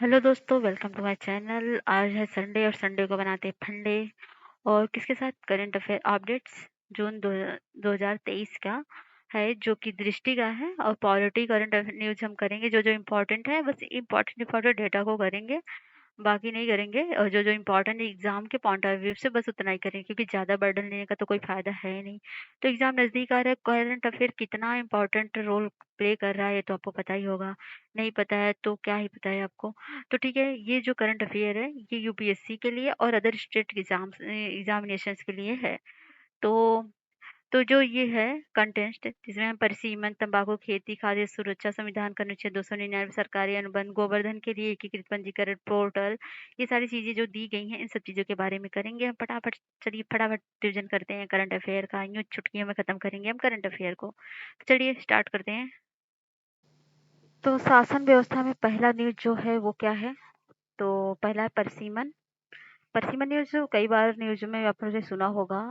Hello दोस्तों, welcome to my channel. आज है संडे और संडे को बनाते हैं फंडे। और किसके साथ करंट अफेयर अपडेट्स जून 2023 का है, जो कि दृष्टि का है। और पॉलिटी करंट न्यूज हम करेंगे, जो जो इम्पोर्टेंट है, बस इम्पोर्टेंट इम्पोर्टेंट डेटा को करेंगे, बाकी नहीं करेंगे। और जो जो इम्पोर्टेंट एग्जाम के पॉइंट ऑफ व्यू से बस उतना ही करेंगे, क्योंकि ज़्यादा बर्डन लेने का तो कोई फायदा है नहीं। तो एग्जाम नज़दीक आ रहा है, करंट अफेयर कितना इम्पोर्टेंट रोल प्ले कर रहा है ये तो आपको पता ही होगा। नहीं पता है तो क्या ही पता है आपको। तो ठीक है, ये जो करंट अफेयर है ये यूपीएससी के लिए और अदर स्टेट एग्जामिनेशंस के लिए है। तो जो ये है कंटेंट, जिसमें हम परिसीमन, तंबाकू खेती, खाद्य सुरक्षा, संविधान का अनुच्छेद 299, सरकारी अनुबंध, गोवर्धन के लिए एकीकृत पंजीकरण पोर्टल, ये सारी चीजें जो दी गई हैं, इन सब चीजों के बारे में करेंगे हम फटाफट। चलिए फटाफट रिविजन करते हैं करंट अफेयर का। यूं चुटकियों में खत्म करेंगे हम करंट अफेयर को। तो चलिए स्टार्ट करते हैं। तो शासन व्यवस्था में पहला न्यूज जो है वो क्या है? तो पहला है परसीमन। परसिमन न्यूज़ कई बार न्यूज़ में आपने सुना होगा,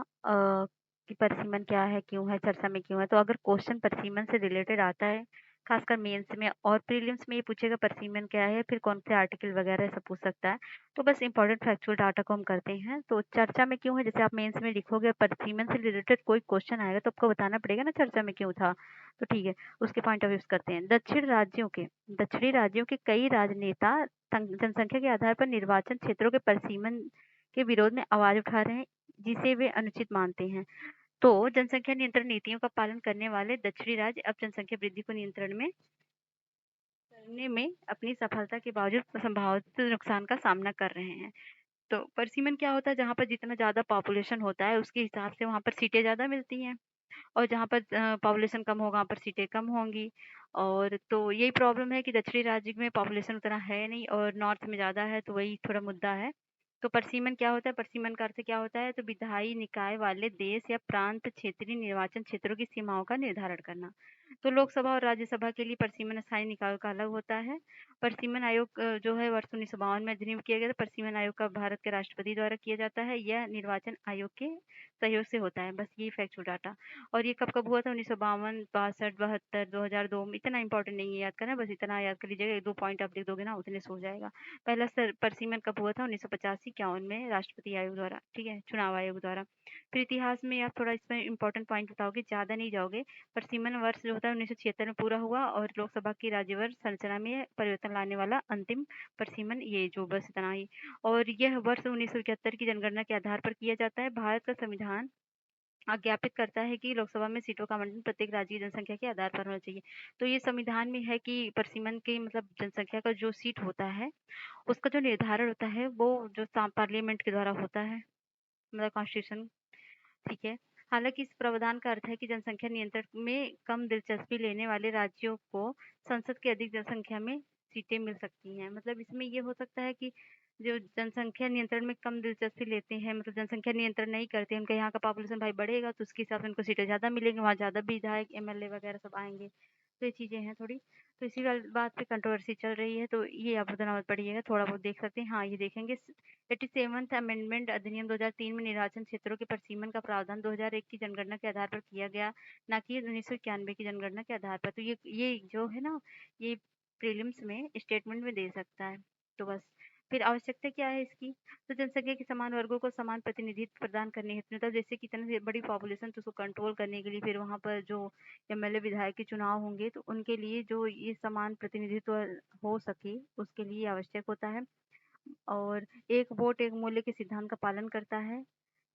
कि परसिमन क्या है, क्यों है, चर्चा में क्यों है। तो अगर क्वेश्चन परसिमन से रिलेटेड आता है, खासकर मेंस में और प्रीलिम्स में, ये पूछेगा परसिमन क्या है, फिर कौन से आर्टिकल वगैरह सब पूछ सकता है। तो बस इंपॉर्टेंट फैक्चुअल डाटा को हम करते हैं। तो चर्चा में क्यों है, जैसे आप मेंस में लिखोगे परसिमन से रिलेटेड कोई क्वेश्चन आएगा तो आपको बताना पड़ेगा ना चर्चा में क्यों था। तो ठीक है, उसके पॉइंट ऑफ व्यू करते हैं। दक्षिणी राज्यों के कई राजनेता जनसंख्या के आधार पर निर्वाचन क्षेत्रों के परसीमन के विरोध में आवाज उठा रहे हैं, जिसे वे अनुचित मानते हैं। तो जनसंख्या नियंत्रण नीतियों का पालन करने वाले दक्षिणी राज्य अब जनसंख्या वृद्धि को नियंत्रण में करने में अपनी सफलता के बावजूद संभावित नुकसान का सामना कर रहे हैं। तो परसिमन क्या होता है, जहाँ पर जितना ज्यादा पॉपुलेशन होता है उसके हिसाब से वहां पर सीटें ज्यादा मिलती हैं, और जहाँ पर पॉपुलेशन कम होगा वहाँ पर सीटें कम होंगी। और तो यही प्रॉब्लम है कि दक्षिणी राज्य में पॉपुलेशन उतना है नहीं और नॉर्थ में ज़्यादा है, तो वही थोड़ा मुद्दा है। तो परसीमन क्या होता है? परसीमन का अर्थ क्या होता है? तो विधायी निकाय वाले देश या प्रांत क्षेत्रीय निर्वाचन क्षेत्रों की सीमाओं का निर्धारण करना। तो लोकसभा और राज्यसभा के लिए परसीमन स्थायी निकायों का अलग होता है। परसीमन आयोग जो है वर्ष 1952 में अधिनियम किया गया था। परसीमन आयोग का भारत के राष्ट्रपति द्वारा किया जाता है। यह निर्वाचन आयोग के सहयोग से होता है। बस ये फैक्चुअल डाटा। और ये कब कब हुआ था? 1952, 62, 72, 2002 में। इतना इंपॉर्टेंट नहीं है याद करना, बस इतना याद कर लीजिएगा। एक दो पॉइंट आप लिख दोगे ना, उतने से हो जाएगा। पहला परसीमन कब हुआ था? 1985-51 में, राष्ट्रपति आयोग द्वारा, ठीक है, चुनाव आयोग द्वारा। फिर इतिहास में आप थोड़ा इसमें इंपॉर्टेंट पॉइंट बताओगे, ज्यादा नहीं जाओगे। परसीमन वर्ष जो होता है 1976 में पूरा हुआ, और लोकसभा की राज्यवर्ग संरचना में परिवर्तन लाने वाला अंतिम परसीमन, ये जो, बस इतना ही। और यह वर्ष 1971 की जनगणना के आधार पर किया जाता है। भारत का संविधान ज्ञापित करता है कि लोकसभा में सीटों का आवंटन प्रत्येक राज्य की जनसंख्या के आधार पर होना चाहिए। तो ये संविधान में है कि परसिमन की मतलब जनसंख्या का जो सीट होता है, उसका जो निर्धारण होता है वो जो पार्लियामेंट के द्वारा होता है, मतलब कॉन्स्टिट्यूशन, ठीक है। हालांकि इस प्रावधान का अर्थ है कि जनसंख्या नियंत्रण में कम दिलचस्पी लेने वाले राज्यों को संसद की अधिक जनसंख्या में सीटें मिल सकती हैं। मतलब इसमें ये हो सकता है कि जो जनसंख्या नियंत्रण में कम दिलचस्पी लेते हैं, मतलब जनसंख्या नियंत्रण नहीं करते, उनका यहाँ का पॉपुलेशन भाई बढ़ेगा तो उसके हिसाब से उनको सीटें ज़्यादा मिलेंगी, वहाँ ज़्यादा विधायक एमएलए वगैरह सब आएंगे। तो ये चीज़ें हैं थोड़ी। तो इसी बात पे कंट्रोवर्सी चल रही है, तो ये आप उतना मत पढ़िएगा, थोड़ा बहुत देख सकते हैं। हाँ, ये देखेंगे 87th अमेंडमेंट अधिनियम 2003 में निर्वाचन क्षेत्रों के परसीमन का प्रावधान 2001 की जनगणना के आधार पर किया गया, ना कि 1991 की जनगणना के आधार पर। तो ये जो है ना, ये प्रीलिम्स में स्टेटमेंट में दे सकता है। तो बस, फिर आवश्यकता क्या है इसकी? तो जनसंख्या के समान वर्गों को समान प्रतिनिधित्व प्रदान करने हेतु, मतलब जैसे कि इतनी बड़ी पॉपुलेशन, तो उसको कंट्रोल करने के लिए फिर वहाँ पर जो एमएलए विधायक के चुनाव होंगे तो उनके लिए जो ये समान प्रतिनिधित्व हो सके, उसके लिए आवश्यक होता है। और एक वोट एक मूल्य के सिद्धांत का पालन करता है,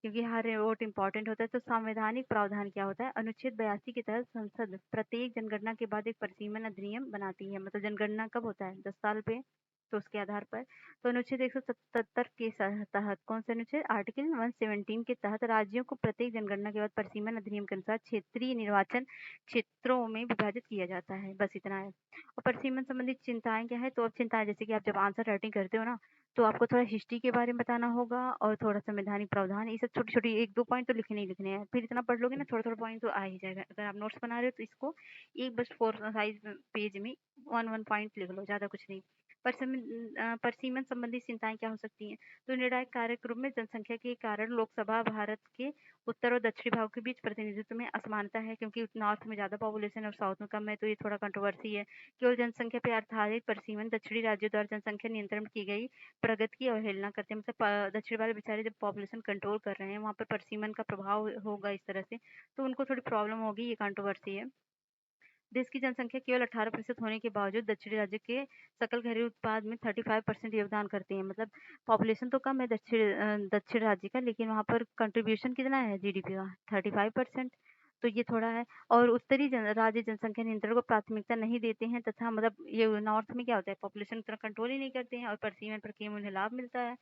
क्योंकि हर वोट इम्पोर्टेंट होता है। तो संवैधानिक प्रावधान क्या होता है? अनुच्छेद 82 के तहत संसद प्रत्येक जनगणना के बाद एक परिसीमन अधिनियम बनाती है। मतलब जनगणना कब होता है? 10 साल पे, तो उसके आधार पर। तो अनुच्छेद 177 के तहत, कौन से अनुच्छेद? आर्टिकल 117 के तहत राज्यों को प्रत्येक जनगणना के बाद परिसीमन अधिनियम के अनुसार क्षेत्रीय निर्वाचन क्षेत्रों में विभाजित किया जाता है। बस इतना है। और परिसीमन संबंधित चिंताएं क्या है? तो अब चिंताएं, जैसे कि आप जब आंसर राइटिंग करते हो ना, तो आपको थोड़ा हिस्ट्री के बारे में बताना होगा और थोड़ा संवैधानिक प्रावधान, ये सब छोटी छोटी एक दो पॉइंट तो लिखने ही लिखने हैं। फिर इतना पढ़ लोगे ना, थोड़ा थोड़ा पॉइंट तो आ ही जाएगा। अगर आप नोट्स बना रहे हो तो इसको एक बस 4 साइज पेज में वन वन पॉइंट लिख लो, ज्यादा कुछ नहीं। परिसीमन संबंधी चिंताएं क्या हो सकती हैं? तो निर्णायक कार्यक्रम में जनसंख्या के कारण लोकसभा भारत के उत्तर और दक्षिणी भाग के बीच प्रतिनिधित्व में असमानता है, क्योंकि नॉर्थ में ज़्यादा पॉपुलेशन है और साउथ में कम है, तो ये थोड़ा कंट्रोवर्सी है। केवल जनसंख्या पे आधारित परिसीमन दक्षिणी राज्यों द्वारा जनसंख्या नियंत्रण की गई प्रगति की अवहेलना करते हैं। मतलब दक्षिण वाले बेचारे जब पॉपुलेशन कंट्रोल कर रहे हैं, वहाँ पर परिसीमन का प्रभाव होगा इस तरह से, तो उनको थोड़ी प्रॉब्लम होगी, ये कंट्रोवर्सी है। देश की जनसंख्या केवल 18% होने के बावजूद दक्षिणी राज्य के सकल घरेलू उत्पाद में 35% योगदान करते हैं। मतलब पॉपुलेशन तो कम है दक्षिण राज्य का, लेकिन वहाँ पर कंट्रीब्यूशन कितना है जीडीपी का? 35%। तो ये थोड़ा है। और उत्तरी राज्य जनसंख्या नियंत्रण को प्राथमिकता नहीं देते हैं, तथा मतलब ये नॉर्थ में क्या होता है, पॉपुलेशन उतना कंट्रोल ही नहीं करते हैं और परिसीमन पर केवल उन्हें लाभ मिलता है।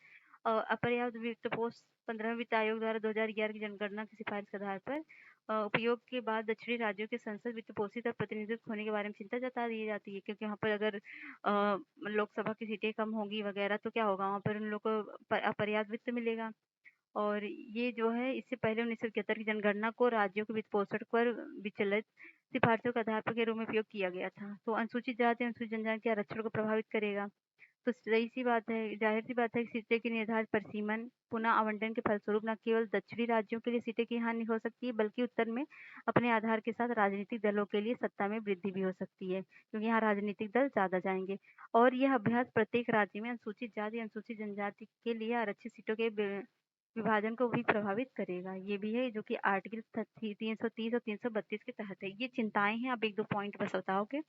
अपर्याप्त वित्त पोष 15वें वित्त आयोग द्वारा 2011 की जनगणना की सिफारिश के आधार पर उपयोग के बाद दक्षिणी राज्यों के संसद वित्त पोषित और प्रतिनिधित्व होने के बारे में चिंता जता दी जाती है, क्योंकि वहाँ पर अगर लोकसभा की सीटें कम होंगी वगैरह तो क्या होगा, वहाँ पर उन लोग को अपर्याप्त वित्त मिलेगा। और ये जो है, इससे पहले 1971 की जनगणना को राज्यों के वित्त पोषण पर विचलित सिफारिशों के आधार पर के रूप में उपयोग किया गया था। तो अनुसूचित जाति अनुसूचित जनजाति के आरक्षण को प्रभावित करेगा। तो सही सी बात है, जाहिर सी बात है कि सीटें के निर्धारित परिसीमन पुनः आवंटन के फलस्वरूप न केवल दक्षिणी राज्यों के लिए सीटें की हानि हो सकती है, बल्कि उत्तर में अपने आधार के साथ राजनीतिक दलों के लिए सत्ता में वृद्धि भी हो सकती है, क्योंकि यहाँ राजनीतिक दल ज्यादा जाएंगे। और यह अभ्यास प्रत्येक राज्य में अनुसूचित जाति अनुसूचित जनजाति के लिए आरक्षित सीटों के विभाजन को भी प्रभावित करेगा। ये भी है जो कि आर्टिकल 330 और 332 के तहत है। ये चिंताएं हैं। आप एक दो पॉइंट बस बताओगे।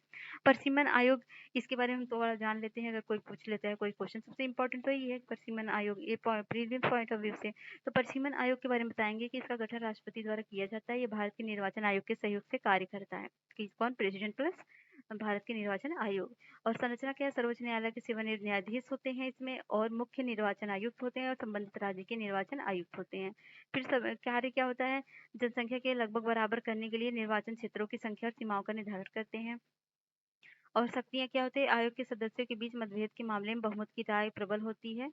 परिसीमन आयोग, इसके बारे में हम थोड़ा जान लेते हैं, अगर कोई पूछ लेता है कोई क्वेश्चन। सबसे इम्पोर्टेंट तो यही है परिसीमन आयोग, ये प्रीवियस पॉइंट ऑफ व्यू से। तो परिसीमन आयोग के बारे में बताएंगे कि इसका गठन राष्ट्रपति द्वारा किया जाता है। ये भारत के निर्वाचन आयोग के सहयोग से कार्य करता है। कि कौन? प्रेसिडेंट प्लस भारत के निर्वाचन आयोग। और संरचना क्या है? सर्वोच्च न्यायालय के सेवानिवृत्त न्यायाधीश होते हैं इसमें, और मुख्य निर्वाचन आयुक्त होते हैं, और संबंधित राज्य के निर्वाचन आयुक्त होते हैं। फिर सब कार्य क्या होता है? जनसंख्या के लगभग बराबर करने के लिए निर्वाचन क्षेत्रों की संख्या और सीमाओं का निर्धारण करते हैं। और शक्तियाँ क्या होती है? आयोग के सदस्यों के बीच मतभेद के मामले में बहुमत की राय प्रबल होती है।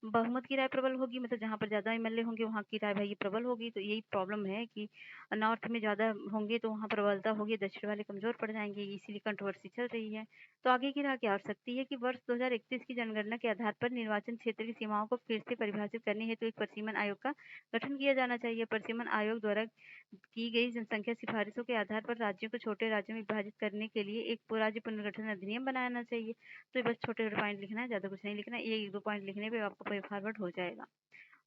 बहुमत की राय प्रबल होगी मतलब जहाँ पर ज़्यादा एमएलए होंगे वहाँ की राय भाई प्रबल होगी। तो यही प्रॉब्लम है कि नॉर्थ में ज़्यादा होंगे तो वहाँ प्रबलता होगी, दक्षिण वाले कमज़ोर पड़ जाएंगे, इसीलिए कंट्रोवर्सी चल रही है। तो आगे की राह क्या हो सकती है कि वर्ष 2031 की जनगणना के आधार पर निर्वाचन क्षेत्र की सीमाओं को फिर से परिभाषित करने हेतु एक परिसीमन आयोग का गठन किया जाना चाहिए। परिसीमन आयोग द्वारा की गई जनसंख्या सिफारिशों के आधार पर राज्यों को छोटे राज्यों में विभाजित करने के लिए एक राज्य पुनर्गठन अधिनियम बनाना चाहिए। तो ये बस छोटे छोटे पॉइंट लिखना है, ज़्यादा कुछ नहीं लिखना है। ये एक दो पॉइंट लिखने पे आपको फॉरवर्ड हो जाएगा।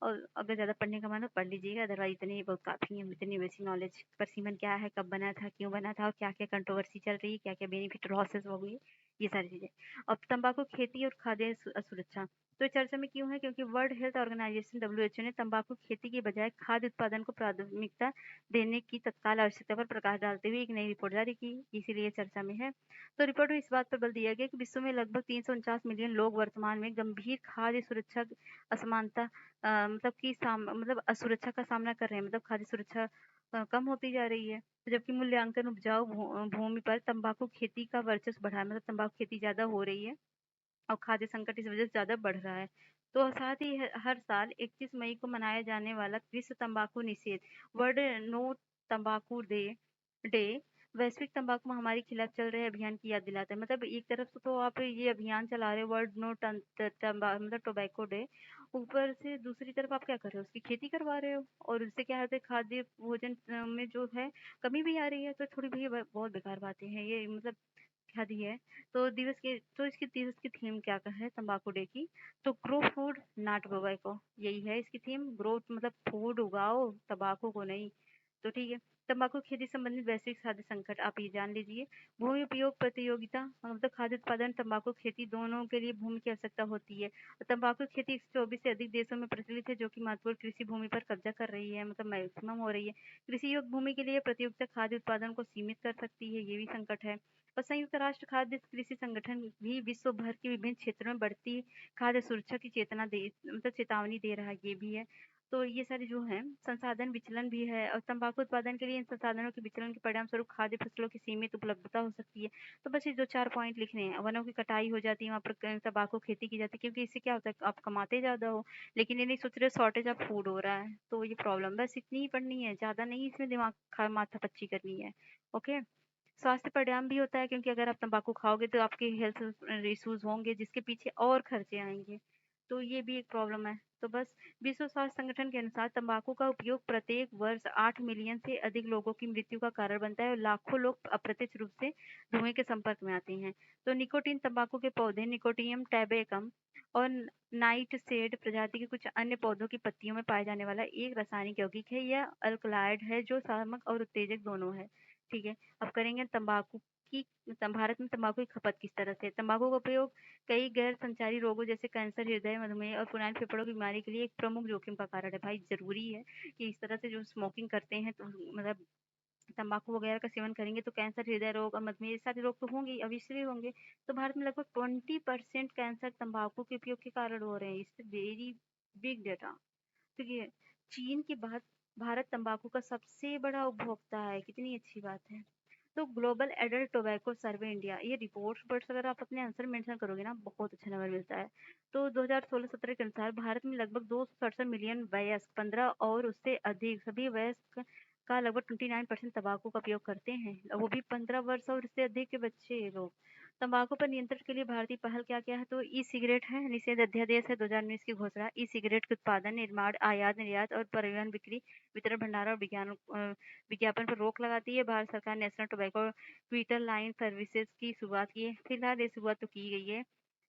और अगर ज़्यादा पढ़ने का मन हो पढ़ लीजिएगा, अदरवाइज इतने ही बहुत काफ़ी है। इतनी बेसिक नॉलेज परिसीमन क्या है, कब बना था, क्यों बना था, और क्या क्या कंट्रोवर्सी चल रही है, क्या क्या बेनिफिट लॉसेस हो गई, ये सारी चीज़ें। अब तंबाकू खेती और खाद्य सुरक्षा तो चर्चा में क्यों है? क्योंकि वर्ल्ड हेल्थ ऑर्गेनाइजेशन डब्ल्यूएचओ ने तंबाकू खेती के बजाय खाद्य उत्पादन को प्राथमिकता देने की तत्काल आवश्यकता पर प्रकाश डालते हुए एक नई रिपोर्ट जारी की, इसीलिए चर्चा में है। तो रिपोर्ट में इस बात पर बल दिया गया कि विश्व में लगभग 349 मिलियन लोग वर्तमान में गंभीर खाद्य सुरक्षा असमानता मतलब असुरक्षा का सामना कर रहे हैं। मतलब खाद्य सुरक्षा कम होती जा रही है। तो जबकि मूल्यांकन उपजाऊ भूमि पर तंबाकू खेती का वर्चस्व बढ़ा है, मतलब तंबाकू खेती ज्यादा हो रही है और खाद्य संकट इस वजह से ज्यादा बढ़ रहा है। तो साथ ही हर साल 31 मई को मनाया जाने वाला विश्व तंबाकू निषेध वर्ल्ड नो तंबाकू डे वैश्विक तंबाकू महामारी के खिलाफ चल रहे अभियान की याद दिलाता है। मतलब एक तरफ से तो आप ये अभियान चला रहे हो वर्ल्ड नो मतलब टोबैको डे, ऊपर से दूसरी तरफ आप क्या कर रहे हो? उसकी खेती करवा रहे हो, और उससे क्या होता है खाद्य भोजन में जो है कमी भी आ रही है। तो थोड़ी भी बहुत बेकार बातें हैं ये, मतलब क्या दी है। तो इसकी दिवस की थीम क्या का है तंबाकू डे की? तो ग्रो फूड नॉट टोबैको, यही है इसकी थीम। ग्रोथ मतलब फूड उगाओ, तंबाकू को नहीं। तो ठीक है। तंबाकू खेती संबंधित वैश्विक खाद्य संकट आप ये जान लीजिए। भूमि उपयोग प्रतियोगिता मतलब खाद्य उत्पादन तंबाकू खेती दोनों के लिए भूमि की आवश्यकता होती है। तंबाकू खेती 124 से अधिक देशों में प्रचलित है, जो कि महत्वपूर्ण कृषि भूमि पर कब्जा कर रही है, मतलब मैक्सिमम हो रही है। कृषि योग्य भूमि के लिए प्रतियोगिता खाद्य उत्पादन को सीमित कर सकती है, ये भी संकट है। और संयुक्त राष्ट्र खाद्य कृषि संगठन भी विश्व भर के विभिन्न क्षेत्रों में बढ़ती खाद्य सुरक्षा की चेतावनी दे रहा है, ये भी है। तो ये सारे जो है संसाधन विचलन भी है, और तंबाकू उत्पादन के लिए इन संसाधनों के विचलन के परिणाम स्वरूप खाद्य फसलों की सीमित उपलब्धता हो सकती है। तो बस ये 2-4 पॉइंट लिखने हैं। वनों की कटाई हो जाती है, वहाँ पर तंबाकू खेती की जाती है, क्योंकि इससे क्या होता है आप कमाते ज्यादा हो, लेकिन ये नहीं सोच रहे शॉर्टेज ऑफ फूड हो रहा है। तो ये प्रॉब्लम बस इतनी ही पढ़नी है, ज्यादा नहीं इसमें दिमाग माथा पच्ची करनी है। ओके। स्वास्थ्य परिणाम भी होता है, क्योंकि अगर आप तंबाकू खाओगे तो आपके हेल्थ इश्यूज होंगे, जिसके पीछे और खर्चे आएंगे। तो ये भी एक प्रॉब्लम है। तो बस विश्व स्वास्थ्य संगठन के अनुसार तंबाकू का उपयोग प्रत्येक वर्ष 8 मिलियन से अधिक लोगों की मृत्यु का कारण बनता है और लाखों लोग अप्रत्यक्ष रूप से धुएं के संपर्क में आते हैं। तो निकोटीन तंबाकू के पौधे निकोटियम टैबेकम और नाइट शेड प्रजाति के कुछ अन्य पौधों की पत्तियों में पाए जाने वाला एक रासायनिक यौगिक है। यह अल्कलॉइड है जो शामक और उत्तेजक दोनों है। ठीक है। अब करेंगे तंबाकू की भारत में तंबाकू की खपत किस तरह से। तंबाकू का उपयोग कई गैर संचारी रोगों जैसे कैंसर, हृदय, मधुमेह और पुराने फेफड़ों की बीमारी के लिए एक प्रमुख जोखिम का कारण है। भाई जरूरी है कि इस तरह से जो स्मोकिंग करते हैं तो मतलब तंबाकू वगैरह का सेवन करेंगे तो कैंसर, हृदय रोग और मधुमेह, ये सारे रोग तो होंगे, अवश्य ही होंगे। तो भारत में लगभग 20% कैंसर तंबाकू के उपयोग के कारण हो रहे हैं। इससे वेरी बिग डेटा। ठीक है। चीन के बाद भारत तंबाकू का सबसे बड़ा उपभोक्ता है। कितनी अच्छी बात है। तो global adult tobacco survey India, ये रिपोर्ट बट अगर आप अपने आंसर मेंशन करोगे ना बहुत अच्छा नंबर मिलता है। तो 2016-17 के अनुसार भारत में लगभग 267 मिलियन वयस्क 15 और उससे अधिक सभी वयस्क का लगभग 29% तंबाकू का उपयोग करते हैं, वो भी 15 वर्ष और उससे अधिक के बच्चे लोग। तंबाकू पर नियंत्रण के लिए भारतीय पहल क्या क्या है। तो ई सिगरेट है, निषेध अध्यादेश है 2019 की घोषणा। ई सिगरेट के उत्पादन, निर्माण, आयात निर्यात और परिवहन, बिक्री, वितरण, भंडारण और विज्ञापन पर रोक लगाती है। भारत सरकार national tobacco Twitter line services की शुरुआत की है। फिलहाल ये शुरुआत तो की गई है।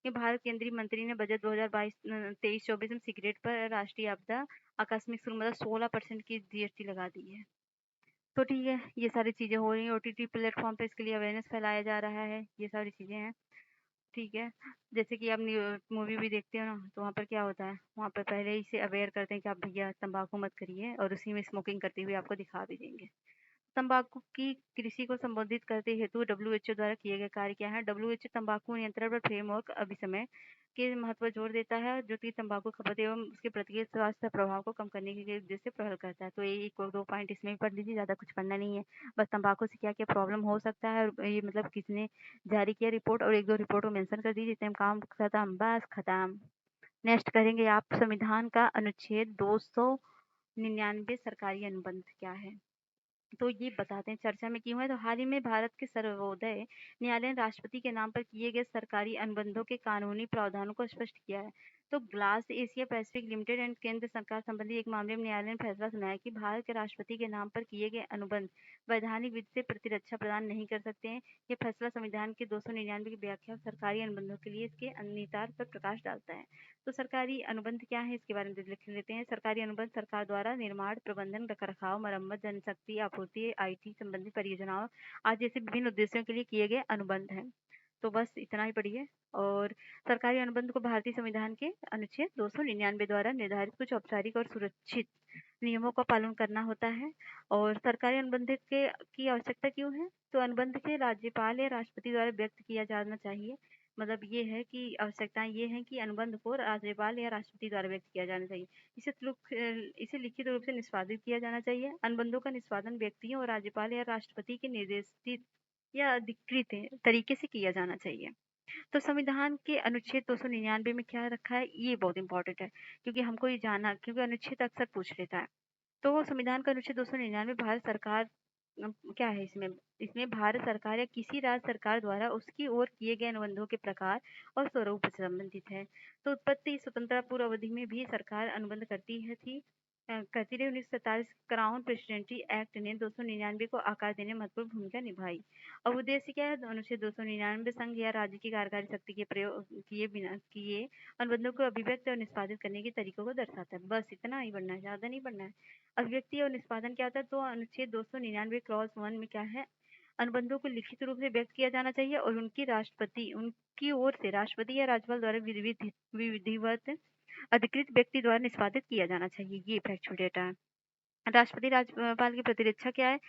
ये भारत केंद्रीय मंत्री ने बजट 2022-23-24 में सिगरेट पर राष्ट्रीय आपदा आकस्मिक शुल्क मतलब 16% की जीएसटी लगा दी है। तो ठीक है, ये सारी चीजें हो रही हैं। ओटीटी प्लेटफॉर्म पे इसके लिए अवेयरनेस फैलाया जा रहा है, ये सारी चीजें हैं। ठीक है। जैसे कि आप मूवी भी देखते हो ना, तो वहाँ पर क्या होता है, वहाँ पर पहले ही से अवेयर करते हैं कि आप भैया तंबाकू मत करिए, और उसी में स्मोकिंग करते हुए आपको दिखा भी देंगे। तंबाकू की कृषि को संबोधित करते हेतु डब्ल्यूएचओ द्वारा किए गए कार्य क्या है। डब्ल्यूएचओ तंबाकू नियंत्रण पर फ्रेमवर्क अभिसमय के महत्व पर जोर देता है, जो कि तंबाकू खपत एवं उसके प्रतिकूल स्वास्थ्य प्रभाव को कम करने के उद्देश्य से पहल करता है। तो ये एक और दो पॉइंट इसमें भी पढ़ लीजिए, ज्यादा कुछ पढ़ना नहीं है। बस तंबाकू से क्या क्या प्रॉब्लम हो सकता है और ये मतलब किसने जारी किया रिपोर्ट, और एक दो रिपोर्ट को मेंशन कर दीजिए, इतने में काम खत्म, बस खत्म। नेक्स्ट करेंगे आप संविधान का अनुच्छेद 299 सरकारी अनुबंध क्या है। तो ये बताते हैं चर्चा में क्यों है। तो हाल ही में भारत के सर्वोदय न्यायालय ने राष्ट्रपति के नाम पर किए गए सरकारी अनुबंधों के कानूनी प्रावधानों को स्पष्ट किया है। तो glass Asia Pacific limited and केंद्र सरकार संबंधी एक मामले में न्यायालय ने फैसला सुनाया कि भारत के राष्ट्रपति के नाम पर किए गए अनुबंध वैधानिक विधि से प्रतिरक्षा प्रदान नहीं कर सकते हैं। ये फैसला संविधान के 299 की व्याख्या सरकारी अनुबंधों के लिए इसके निहितार्थ पर प्रकाश डालता है। तो सरकारी अनुबंध क्या है इसके बारे में लिख लेते हैं। सरकारी अनुबंध सरकार द्वारा निर्माण, प्रबंधन, रखरखाव, मरम्मत, जनशक्ति आपूर्ति, आईटी संबंधी परियोजनाओं आज जैसे विभिन्न उद्देश्यों के लिए किए गए अनुबंध हैं। तो बस इतना ही पढ़िए। और सरकारी अनुबंध को भारतीय संविधान के अनुच्छेद 299 द्वारा निर्धारित कुछ औपचारिक और सुरक्षित नियमों का पालन करना होता है। और सरकारी अनुबंध के की आवश्यकता क्यों है। तो अनुबंध के राज्यपाल या राष्ट्रपति द्वारा व्यक्त किया जाना चाहिए। मतलब ये है कि आवश्यकताएं ये हैं कि अनुबंध को राज्यपाल या राष्ट्रपति द्वारा व्यक्त किया जाना चाहिए। इसे लिखित रूप से निष्पादित किया जाना चाहिए। अनुबंधों का निष्पादन व्यक्तियों और राज्यपाल या राष्ट्रपति के निर्देशित या अधिकृत तरीके से किया जाना चाहिए। तो संविधान के अनुच्छेद 299 में क्या रखा है, ये बहुत इंपॉर्टेंट है, क्योंकि हमको ये जानना, क्योंकि अनुच्छेद अक्सर पूछ लेता है। तो संविधान का अनुच्छेद 299 भारत सरकार क्या है इसमें। इसमें भारत सरकार या किसी राज्य सरकार द्वारा उसकी ओर किए गए अनुबंधों के प्रकार और स्वरूप से संबंधित है। तो उत्पत्ति स्वतंत्रता पूर्व अवधि में भी सरकार अनुबंध करती रही। 1947 क्राउन प्रेसिडेंसी एक्ट ने 299 को आकार देने में महत्वपूर्ण भूमिका निभाई। अब उद्देश्य क्या है। अनुच्छेद 299 संघ या राज्य की कार्यकारी शक्ति के प्रयोग किए अनुबंधों को अभिव्यक्त और निष्पादित करने के तरीकों को दर्शाता है। बस इतना ही पढ़ना है, ज्यादा नहीं पढ़ना है। अभिव्यक्ति और निष्पादन क्या होता है। तो अनुच्छेद 299 क्लॉज 1 में क्या है, अनुबंधों को लिखित रूप से व्यक्त किया जाना चाहिए और उनकी ओर से राष्ट्रपति या राज्यपाल द्वारा विधिवत अधिकृत व्यक्ति द्वारा निष्पादित किया जाना चाहिए। ये फैक्चुअल डेटा है। राष्ट्रपति राज्यपाल की प्रतिरक्षा क्या है।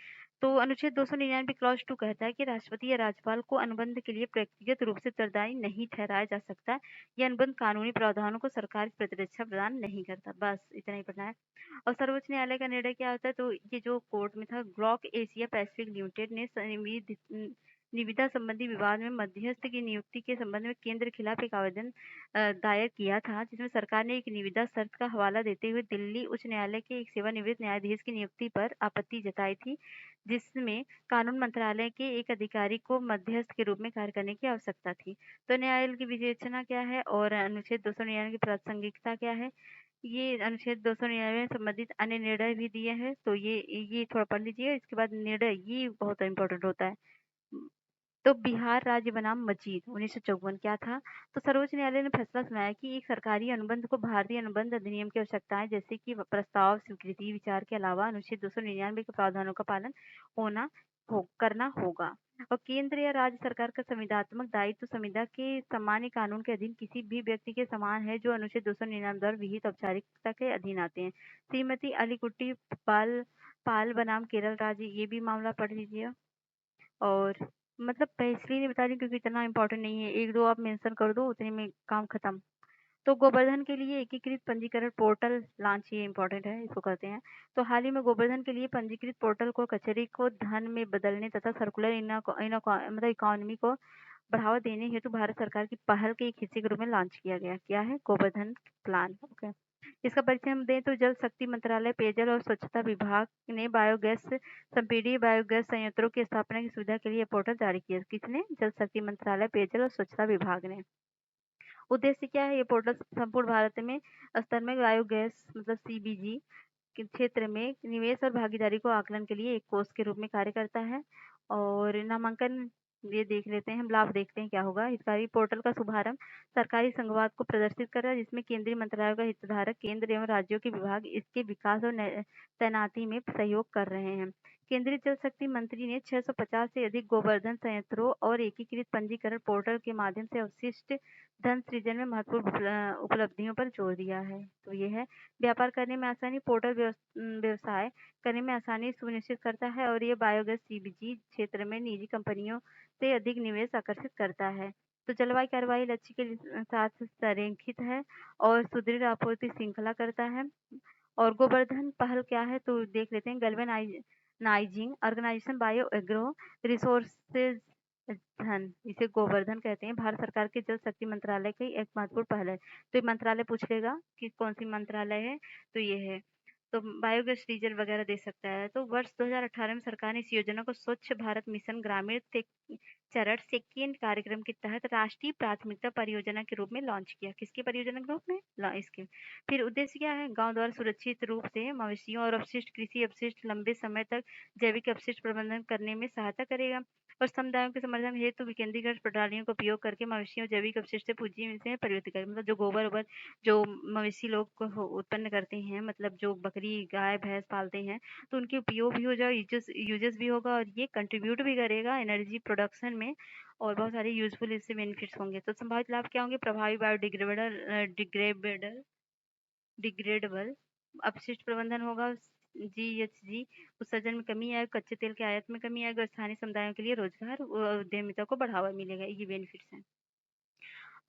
तो अनुच्छेद 299 क्लॉज 2 कहता है कि राष्ट्रपति या राज्यपाल को अनुबंध के लिए व्यक्तिगत रूप से उत्तरदायी नहीं ठहराया जा सकता। यह अनुबंध कानूनी प्रावधानों को सरकार की प्रतिरक्षा प्रदान नहीं करता। बस इतना ही पढ़ना है। और सर्वोच्च न्यायालय का निर्णय क्या होता है। तो ये जो कोर्ट में था, ग्लॉक एशिया पैसिफिक लिमिटेड ने निविदा संबंधी विवाद में मध्यस्थ की नियुक्ति के संबंध में केंद्र के खिलाफ एक आवेदन दायर किया था, जिसमें सरकार ने एक निविदा शर्त का हवाला देते हुए दिल्ली उच्च न्यायालय के एक सेवानिवृत्त न्यायाधीश की नियुक्ति पर आपत्ति जताई थी, जिसमें कानून मंत्रालय के एक अधिकारी को मध्यस्थ के रूप में कार्य करने की आवश्यकता थी। तो न्यायालय की विवेचना क्या है और अनुच्छेद 299 की प्रासंगिकता क्या है, ये अनुच्छेद 299 में संबंधित अन्य निर्णय भी दिए हैं, तो ये थोड़ा पढ़ लीजिए। इसके बाद निर्णय ये बहुत इम्पोर्टेंट होता है। तो बिहार राज्य बनाम मजीद 1954 क्या था? तो सर्वोच्च न्यायालय ने फैसला सुनाया कि एक सरकारी अनुबंध को भारतीय अनुबंध अधिनियम की आवश्यकताएं जैसे कि प्रस्ताव, स्वीकृति, विचार के अलावा अनुच्छेद 299 के प्रावधानों का पालन करना होगा। और केंद्र या राज्य सरकार का संविधात्मक दायित्व संविदा के सामान्य कानून के अधीन किसी भी व्यक्ति के समान है जो अनुच्छेद 299 द्वारा विहित औपचारिकता के अधीन आते हैं। श्रीमती अलीकुट्टी पाल बनाम केरल राज्य, ये भी मामला पढ़ लीजिए। और मतलब मैं इसलिए नहीं बता रही क्योंकि इतना इम्पोर्टेंट नहीं है, 1-2 आप मेंशन कर दो उतने में काम खत्म। तो गोवर्धन के लिए एकीकृत पंजीकरण पोर्टल लॉन्च, ये इम्पोर्टेंट है, इसको करते हैं। तो हाल ही में गोवर्धन के लिए पंजीकृत पोर्टल को कचरे को धन में बदलने तथा सर्कुलर मतलब इकोनॉमी को बढ़ावा देने हेतु भारत सरकार की पहल के एक हिस्से के रूप में लॉन्च किया गया। क्या है? गोवर्धन प्लान। ओके, इसका परिचय हम दें तो जल शक्ति मंत्रालय, पेयजल और स्वच्छता विभाग ने बायोगैस संपीड़ित बायोगैस संयंत्रों की स्थापना की सुविधा के लिए पोर्टल जारी किया। किसने? जल शक्ति मंत्रालय, पेयजल और स्वच्छता विभाग ने। उद्देश्य क्या है? ये पोर्टल संपूर्ण भारत में स्तर में बायोगैस मतलब सीबीजी के क्षेत्र में निवेश और भागीदारी को आकलन के लिए एक कोष के रूप में कार्य करता है। और नामांकन ये देख लेते हैं, हम लाभ देखते हैं क्या होगा। हितग्राही पोर्टल का शुभारंभ सरकारी संघवाद को प्रदर्शित कर रहा है, जिसमें केंद्रीय मंत्रालयों का हितधारक केंद्र एवं राज्यों के विभाग इसके विकास और तैनाती में सहयोग कर रहे हैं। केंद्रीय जल शक्ति मंत्री ने 650 से अधिक गोवर्धन संयंत्रों और एकीकृत पंजीकरण पोर्टल के माध्यम से अवशिष्ट धन सृजन में महत्वपूर्ण उपलब्धियों पर जोर दिया है। तो ये है व्यापार करने में आसानी, पोर्टल व्यवसाय करने में आसानी सुनिश्चित करता है और ये बायोगैस सीबीजी क्षेत्र में निजी कंपनियों से अधिक निवेश आकर्षित करता है। तो जलवायु कार्रवाई लक्ष्य के साथ संरेखित है और सुदृढ़ आपूर्ति श्रृंखला करता है। और गोवर्धन पहल क्या है तो देख लेते हैं। Galvanising organisation bio agro resources धन, इसे गोवर्धन कहते हैं, भारत सरकार के जल शक्ति मंत्रालय की एक महत्वपूर्ण पहल है। तो ये मंत्रालय पूछ लेगा कि कौन सी मंत्रालय है, तो ये है। तो बायोगैस डीजल वगैरह दे सकता है। तो वर्ष 2018 में सरकार ने इस योजना को स्वच्छ भारत मिशन ग्रामीण चरण सेकेंड कार्यक्रम के तहत राष्ट्रीय प्राथमिकता परियोजना के रूप में लॉन्च किया। किसकी परियोजना के रूप में? इसके फिर उद्देश्य क्या है? गांव द्वारा सुरक्षित रूप से मवेशियों और अपशिष्ट कृषि अपशिष्ट लंबे समय तक जैविक अपशिष्ट प्रबंधन करने में सहायता करेगा और समुदायों के समर्थन हेतु विकेंद्रीकृत प्रणालियों का उपयोग करके मवेशियों जैविक अपशिष्ट से पूंजी में परिवर्तित करेगा। मतलब जो गोबर जो मवेशी लोग उत्पन्न करते हैं, मतलब जो बकरी गाय भैंस पालते हैं, तो उनके उपयोग भी हो जाए, यूजेस भी होगा और ये कंट्रीब्यूट भी करेगा एनर्जी प्रोडक्शन में और बहुत सारे यूजफुल इससे बेनिफिट्स होंगे। तो संभावित लाभ क्या होंगे? प्रभावी डिग्रेडेबल अपशिष्ट प्रबंधन होगा, जीएचजी उत्सर्जन में कमी आएगी, कच्चे तेल के आयात में कमी आएगी और स्थानीय समुदायों के लिए रोजगार उद्यमिता को बढ़ावा मिलेगा। ये बेनिफिट्स हैं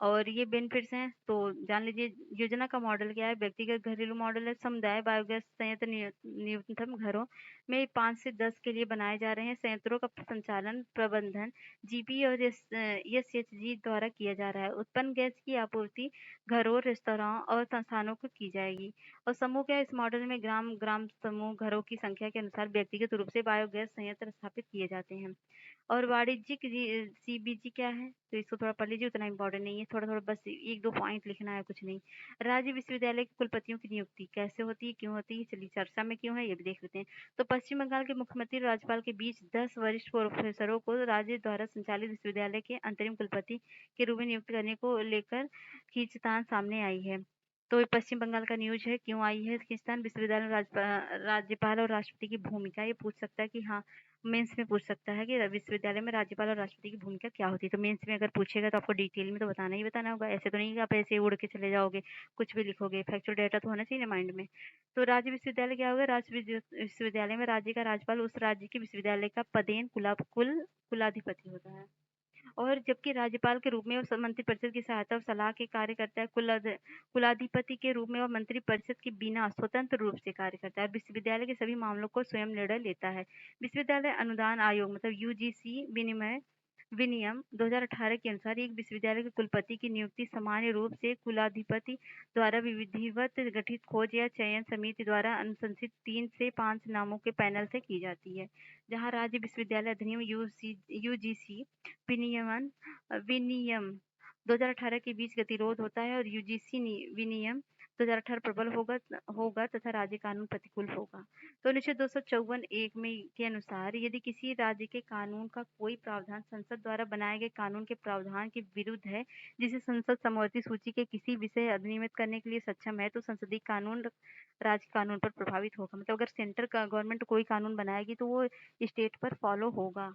और ये बेनिफिट्स हैं तो जान लीजिए। योजना का मॉडल क्या है? व्यक्तिगत घरेलू मॉडल है। समुदाय बायोगैस संयंत्र न्यूनतम घरों में 5 से 10 के लिए बनाए जा रहे हैं। संयंत्रों का संचालन प्रबंधन जीपी और एसएचजी द्वारा किया जा रहा है। उत्पन्न गैस की आपूर्ति घरों, रेस्तरां और संस्थानों को की जाएगी। और समूह क्या है? इस मॉडल में ग्राम समूह घरों की संख्या के अनुसार व्यक्तिगत रूप से बायोगैस संयंत्र स्थापित किए जाते हैं। और वाणिज्यिक सीबीजी क्या है? तो इसको थोड़ा पढ़ लीजिए, उतना इम्पोर्टेंट नहीं है, थोड़ा थोड़ा बस 1-2 पॉइंट लिखना है, कुछ नहीं। राज्य विश्वविद्यालय के कुलपतियों की नियुक्ति कैसे होती है, क्यों होती है, चलिए चर्चा में क्यों है ये भी देख लेते हैं। तो पश्चिम बंगाल के मुख्यमंत्री और राज्यपाल के बीच 10 वरिष्ठ प्रोफेसरों को राज्य द्वारा संचालित विश्वविद्यालय के अंतरिम कुलपति के रूप में नियुक्त करने को लेकर खींचतान सामने आई है। तो ये पश्चिम बंगाल का न्यूज है, क्यों आई है खींचतान? विश्वविद्यालय में राज्यपाल और राष्ट्रपति की भूमिका, ये पूछ सकता है कि हाँ, मेंस में पूछ सकता है कि विश्वविद्यालय में राज्यपाल और राष्ट्रपति की भूमिका क्या होती है। तो मेंस में अगर पूछेगा तो आपको डिटेल में तो बताना ही बताना होगा, ऐसे तो नहीं कि आप ऐसे उड़ के चले जाओगे कुछ भी लिखोगे, फैक्चुअल डाटा तो होना चाहिए ना माइंड में। तो राज्य विश्वविद्यालय क्या होगा? राज्य विश्वविद्यालय में राज्य का राज्यपाल उस राज्य के विश्वविद्यालय का पदेन कुलाधिपति होता है और जबकि राज्यपाल के रूप में वह मंत्रिपरिषद की सहायता और सलाह के कार्य करता है। कुलाधिपति के रूप में वह मंत्रिपरिषद के बिना स्वतंत्र रूप से कार्य करता है। विश्वविद्यालय के सभी मामलों को स्वयं निर्णय लेता है। विश्वविद्यालय अनुदान आयोग मतलब यूजीसी विनिमय विनियम 2018 के अनुसार एक विश्वविद्यालय के कुलपति की नियुक्ति सामान्य रूप से कुलाधिपति द्वारा विधिवत गठित खोज या चयन समिति द्वारा अनुशंसित 3 से 5 नामों के पैनल से की जाती है। जहां राज्य विश्वविद्यालय अधिनियम यूजीसी विनियम 2018 के बीच गतिरोध होता है और यूजीसी विनियम 2018 प्रबल होगा तथा राज्य कानून प्रतिकूल होगा। तो अनुच्छेद 254(1) में के अनुसार यदि किसी राज्य के कानून का कोई प्रावधान संसद द्वारा बनाए गए कानून के प्रावधान के विरुद्ध है, जिसे संसद समवर्ती सूची के किसी विषय अधिनियमित करने के लिए सक्षम है, तो संसदीय कानून राज्य कानून पर प्रभावित होगा। मतलब अगर सेंटर का गवर्नमेंट कोई कानून बनाएगी तो वो स्टेट पर फॉलो होगा।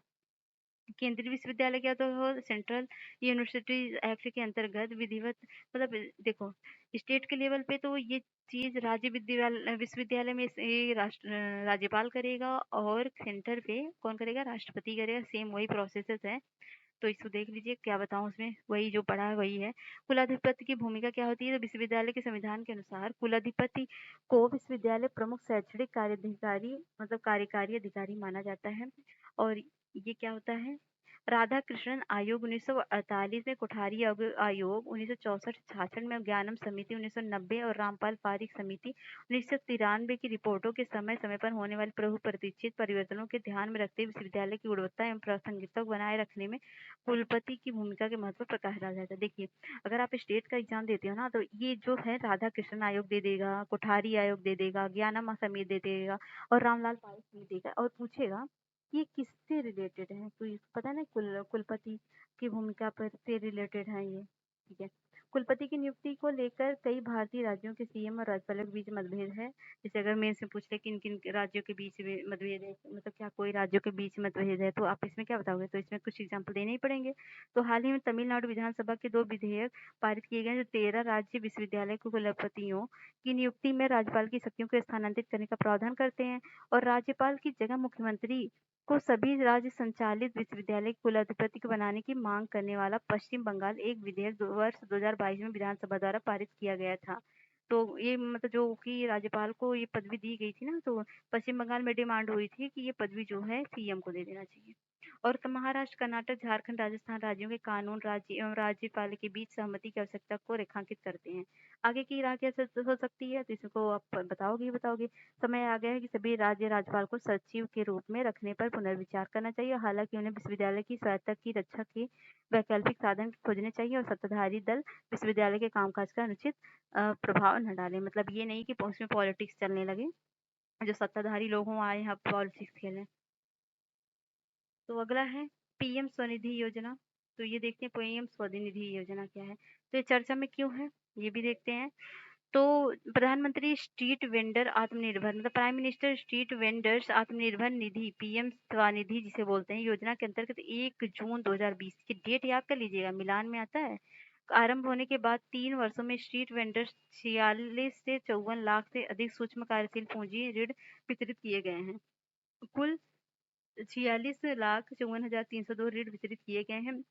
केंद्रीय विश्वविद्यालय क्या होता है? वो सेंट्रल यूनिवर्सिटी एक्ट के अंतर्गत विधिवत, मतलब देखो स्टेट के लेवल पे तो ये चीज राज्य विश्वविद्यालय में ये राज्यपाल करेगा और सेंटर पे कौन करेगा? राष्ट्रपति करेगा। सेम वही प्रोसेसेस है। तो इसको देख लीजिए, क्या बताऊं उसमें, वही जो पढ़ा है वही है। कुलाधिपति की भूमिका क्या होती है? तो विश्वविद्यालय के संविधान के अनुसार कुलाधिपति को विश्वविद्यालय प्रमुख शैक्षणिक कार्याधिकारी मतलब कार्यकारी अधिकारी माना जाता है। और ये क्या होता है? राधा कृष्णन आयोग 1948 में, कोठारी आयोग 1964-66 में, ज्ञानम समिति 1990 और रामपाल पारिक समिति 1993 की रिपोर्टों के समय समय पर होने वाले प्रभु प्रतिष्ठित परिवर्तनों के ध्यान में रखते हुए विश्वविद्यालय की गुणवत्ता एवं प्रासंगिकता को बनाए रखने में कुलपति की भूमिका के महत्व पर प्रकाश डाला जाता है। देखिए, अगर आप स्टेट का एग्जाम देते हो ना, तो ये जो है राधा कृष्णन आयोग दे देगा, कोठारी आयोग दे देगा, ज्ञानम समिति दे देगा और रामलाल पारिक समिति देगा और पूछेगा ये किससे रिलेटेड है? तो इसको पता है ना, कुलपति की भूमिका पर से रिलेटेड है ये। ठीक है। कुलपति की नियुक्ति को लेकर कई भारतीय राज्यों के सीएम और राज्यपालों के बीच मतभेद है। जैसे अगर मेन से पूछ ले किन किन राज्यों के बीच में मतभेद है, मतलब क्या कोई राज्यों के बीच मतभेद है, तो आप इसमें क्या बताओगे? तो इसमें कुछ एग्जाम्पल देने ही पड़ेंगे। तो हाल ही में तमिलनाडु विधानसभा के 2 विधेयक पारित किए गए जो 13 राज्य विश्वविद्यालय के कुलपतियों की नियुक्ति में राज्यपाल की शक्तियों को स्थानांतरित करने का प्रावधान करते हैं और राज्यपाल की जगह मुख्यमंत्री को सभी राज्य संचालित विश्वविद्यालय के कुलाधिपति को बनाने की मांग करने वाला पश्चिम बंगाल एक विधेयक वर्ष 2022 में विधानसभा द्वारा पारित किया गया था। तो ये मतलब जो कि राज्यपाल को ये पदवी दी गई थी ना, तो पश्चिम बंगाल में डिमांड हुई थी कि ये पदवी जो है सीएम को दे देना चाहिए। और तो महाराष्ट्र, कर्नाटक, झारखंड, राजस्थान राज्यों के कानून राज्य एवं राज्यपाल के बीच सहमति की आवश्यकता को रेखांकित करते हैं। आगे की राह क्या हो सकती है, तो इसको आप बताओगे। समय आ गया है कि सभी राज्य राज्यपाल को सचिव के रूप में रखने पर पुनर्विचार करना चाहिए। हालांकि उन्हें विश्वविद्यालय की स्वायत्तता की रक्षा के वैकल्पिक साधन खोजने चाहिए और सत्ताधारी दल विश्वविद्यालय के कामकाज का अनुचित प्रभाव न डाले। मतलब ये नहीं कि उसमें पॉलिटिक्स चलने लगे, जो सत्ताधारी लोग हों आए यहाँ पॉलिटिक्स खेलें। तो अगला है पीएम स्वनिधि योजना। तो ये देखते हैं पीएम स्वनिधि योजना क्या है, तो ये चर्चा में क्यों है ये भी देखते हैं। तो प्रधानमंत्री स्ट्रीट वेंडर आत्मनिर्भर, मतलब prime minister street vendors Atmanirbhar Nidhi, PM Svanidhi जिसे बोलते हैं, योजना के अंतर्गत 1 जून 2020 की डेट याद कर लीजिएगा, मिलान में आता है। आरंभ होने के बाद 3 वर्षों में स्ट्रीट वेंडर्स 46 से 54 लाख से अधिक सूक्ष्म कार्यशील पूंजी ऋण वितरित किए गए हैं। कुल 46,54,302 ऋण वितरित किए गए हैं।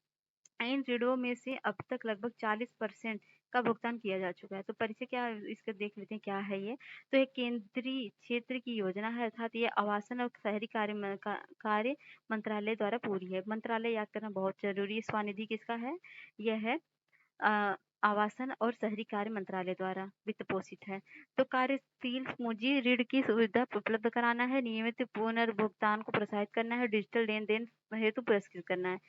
इन ऋणों में से अब तक लगभग 40% का भुगतान किया जा चुका है। तो परिचय क्या है इसका देख लेते हैं, क्या है ये। तो एक केंद्रीय क्षेत्र की योजना है, अर्थात ये आवासन और शहरी कार्य मंत्रालय द्वारा पूरी है। मंत्रालय याद करना बहुत जरूरी है। स्वनिधि किसका है? यह है आवासन और शहरी कार्य मंत्रालय द्वारा वित्त पोषित है। तो कार्यशील पूंजी ऋण की सुविधा उपलब्ध कराना है, नियमित पुनर्भुगतान को प्रोत्साहित करना है, डिजिटल लेन देन हेतु पुरस्कृत करना है।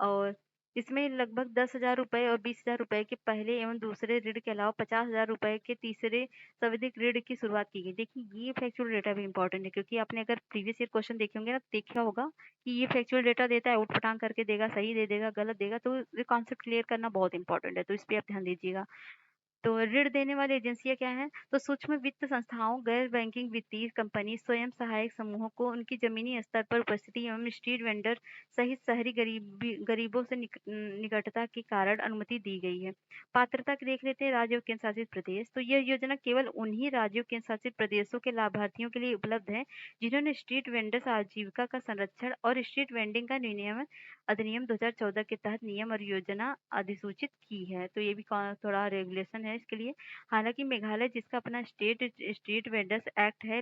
और इसमें लगभग 10,000 रुपए और 20,000 रुपए के पहले एवं दूसरे ऋण के अलावा 50,000 रुपए के तीसरे संविधिक ऋण की शुरुआत की गई। देखिए ये फैक्चुअल डेटा भी इंपॉर्टेंट है, क्योंकि आपने अगर प्रीवियस ईयर क्वेश्चन देखे होंगे ना, देखा होगा कि ये फैक्चुअल डेटा देता है, उठपटांग करके देगा, सही दे देगा, गलत देगा, तो ये कॉन्सेप्ट क्लियर करना बहुत इंपॉर्टेंट है, तो इस पे आप ध्यान दीजिएगा। तो ऋण देने वाली एजेंसियां क्या हैं? तो सूक्ष्म वित्त संस्थाओं, गैर बैंकिंग वित्तीय कंपनी, स्वयं सहायक समूहों को उनकी जमीनी स्तर पर उपस्थिति एवं स्ट्रीट वेंडर सहित शहरी गरीबों से निकटता के कारण अनुमति दी गई है। पात्रता की देख लेते हैं, राज्य और केंद्र शासित प्रदेश। तो यह योजना केवल उन्हीं राज्यों केंद्र शासित प्रदेशों के लाभार्थियों के लिए उपलब्ध है जिन्होंने स्ट्रीट वेंडर्स आजीविका का संरक्षण और स्ट्रीट वेंडिंग का नियमन अधिनियम 2014 के तहत नियम और योजना अधिसूचित की है। तो ये भी थोड़ा रेगुलेशन है है इसके लिए। हालाँकि मेघालय जिसका अपना स्ट्रीट वेंडर्स एक्ट है,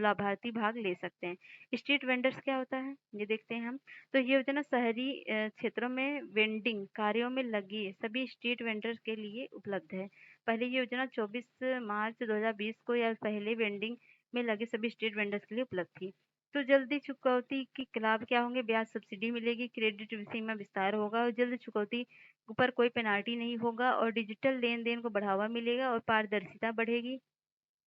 लाभार्थी भाग ले सकते हैं। स्ट्रीट वेंडर्स क्या होता है? ये देखते हैं हम। तो ये योजना शहरी क्षेत्रों में वेंडिंग कार्यों में लगी सभी स्ट्रीट वेंडर्स के लिए उपलब्ध है। पहले ये योजना 24 मार्च 2020 को या पहले वेंडिंग में लगे सभी स्ट्रीट वेंडर्स के लिए उपलब्ध थी। तो जल्दी चुकौती के लाभ क्या होंगे? ब्याज सब्सिडी मिलेगी, क्रेडिट सीमा विस्तार होगा और जल्द चुकौती ऊपर कोई पेनाल्टी नहीं होगा और डिजिटल लेन-देन को बढ़ावा मिलेगा और पारदर्शिता बढ़ेगी।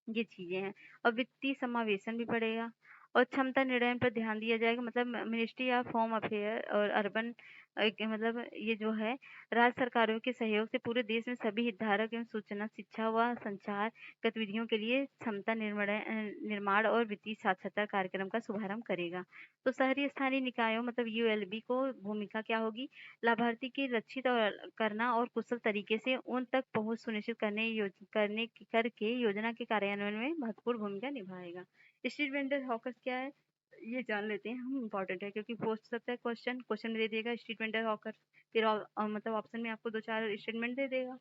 ये चीज़ें हैं और वित्तीय समावेशन भी बढ़ेगा और क्षमता निर्णय पर ध्यान दिया जाएगा। मतलब मिनिस्ट्री ऑफ होम अफेयर और अर्बन मतलब ये जो है राज्य सरकारों के सहयोग से पूरे देश में सभी हितधारक एवं सूचना, शिक्षा व संचार गतिविधियों के लिए क्षमता निर्माण और वित्तीय साक्षरता कार्यक्रम का शुभारंभ करेगा। तो शहरी स्थानीय निकायों मतलब यूएलबी को भूमिका क्या होगी? लाभार्थी की लक्षित और करना और कुशल तरीके से उन तक पहुंच सुनिश्चित करके योजना के कार्यान्वयन में महत्वपूर्ण भूमिका निभाएगा। स्ट्रीट वेंडर हॉकर्स क्या है? ये जान लेते हैं हम, इम्पोर्टेंट है क्योंकि पूछ सकता है क्वेश्चन में दे देगा स्ट्रीट वेंडर हॉकर, फिर मतलब ऑप्शन में आपको 2-4 स्टेटमेंट दे देगा,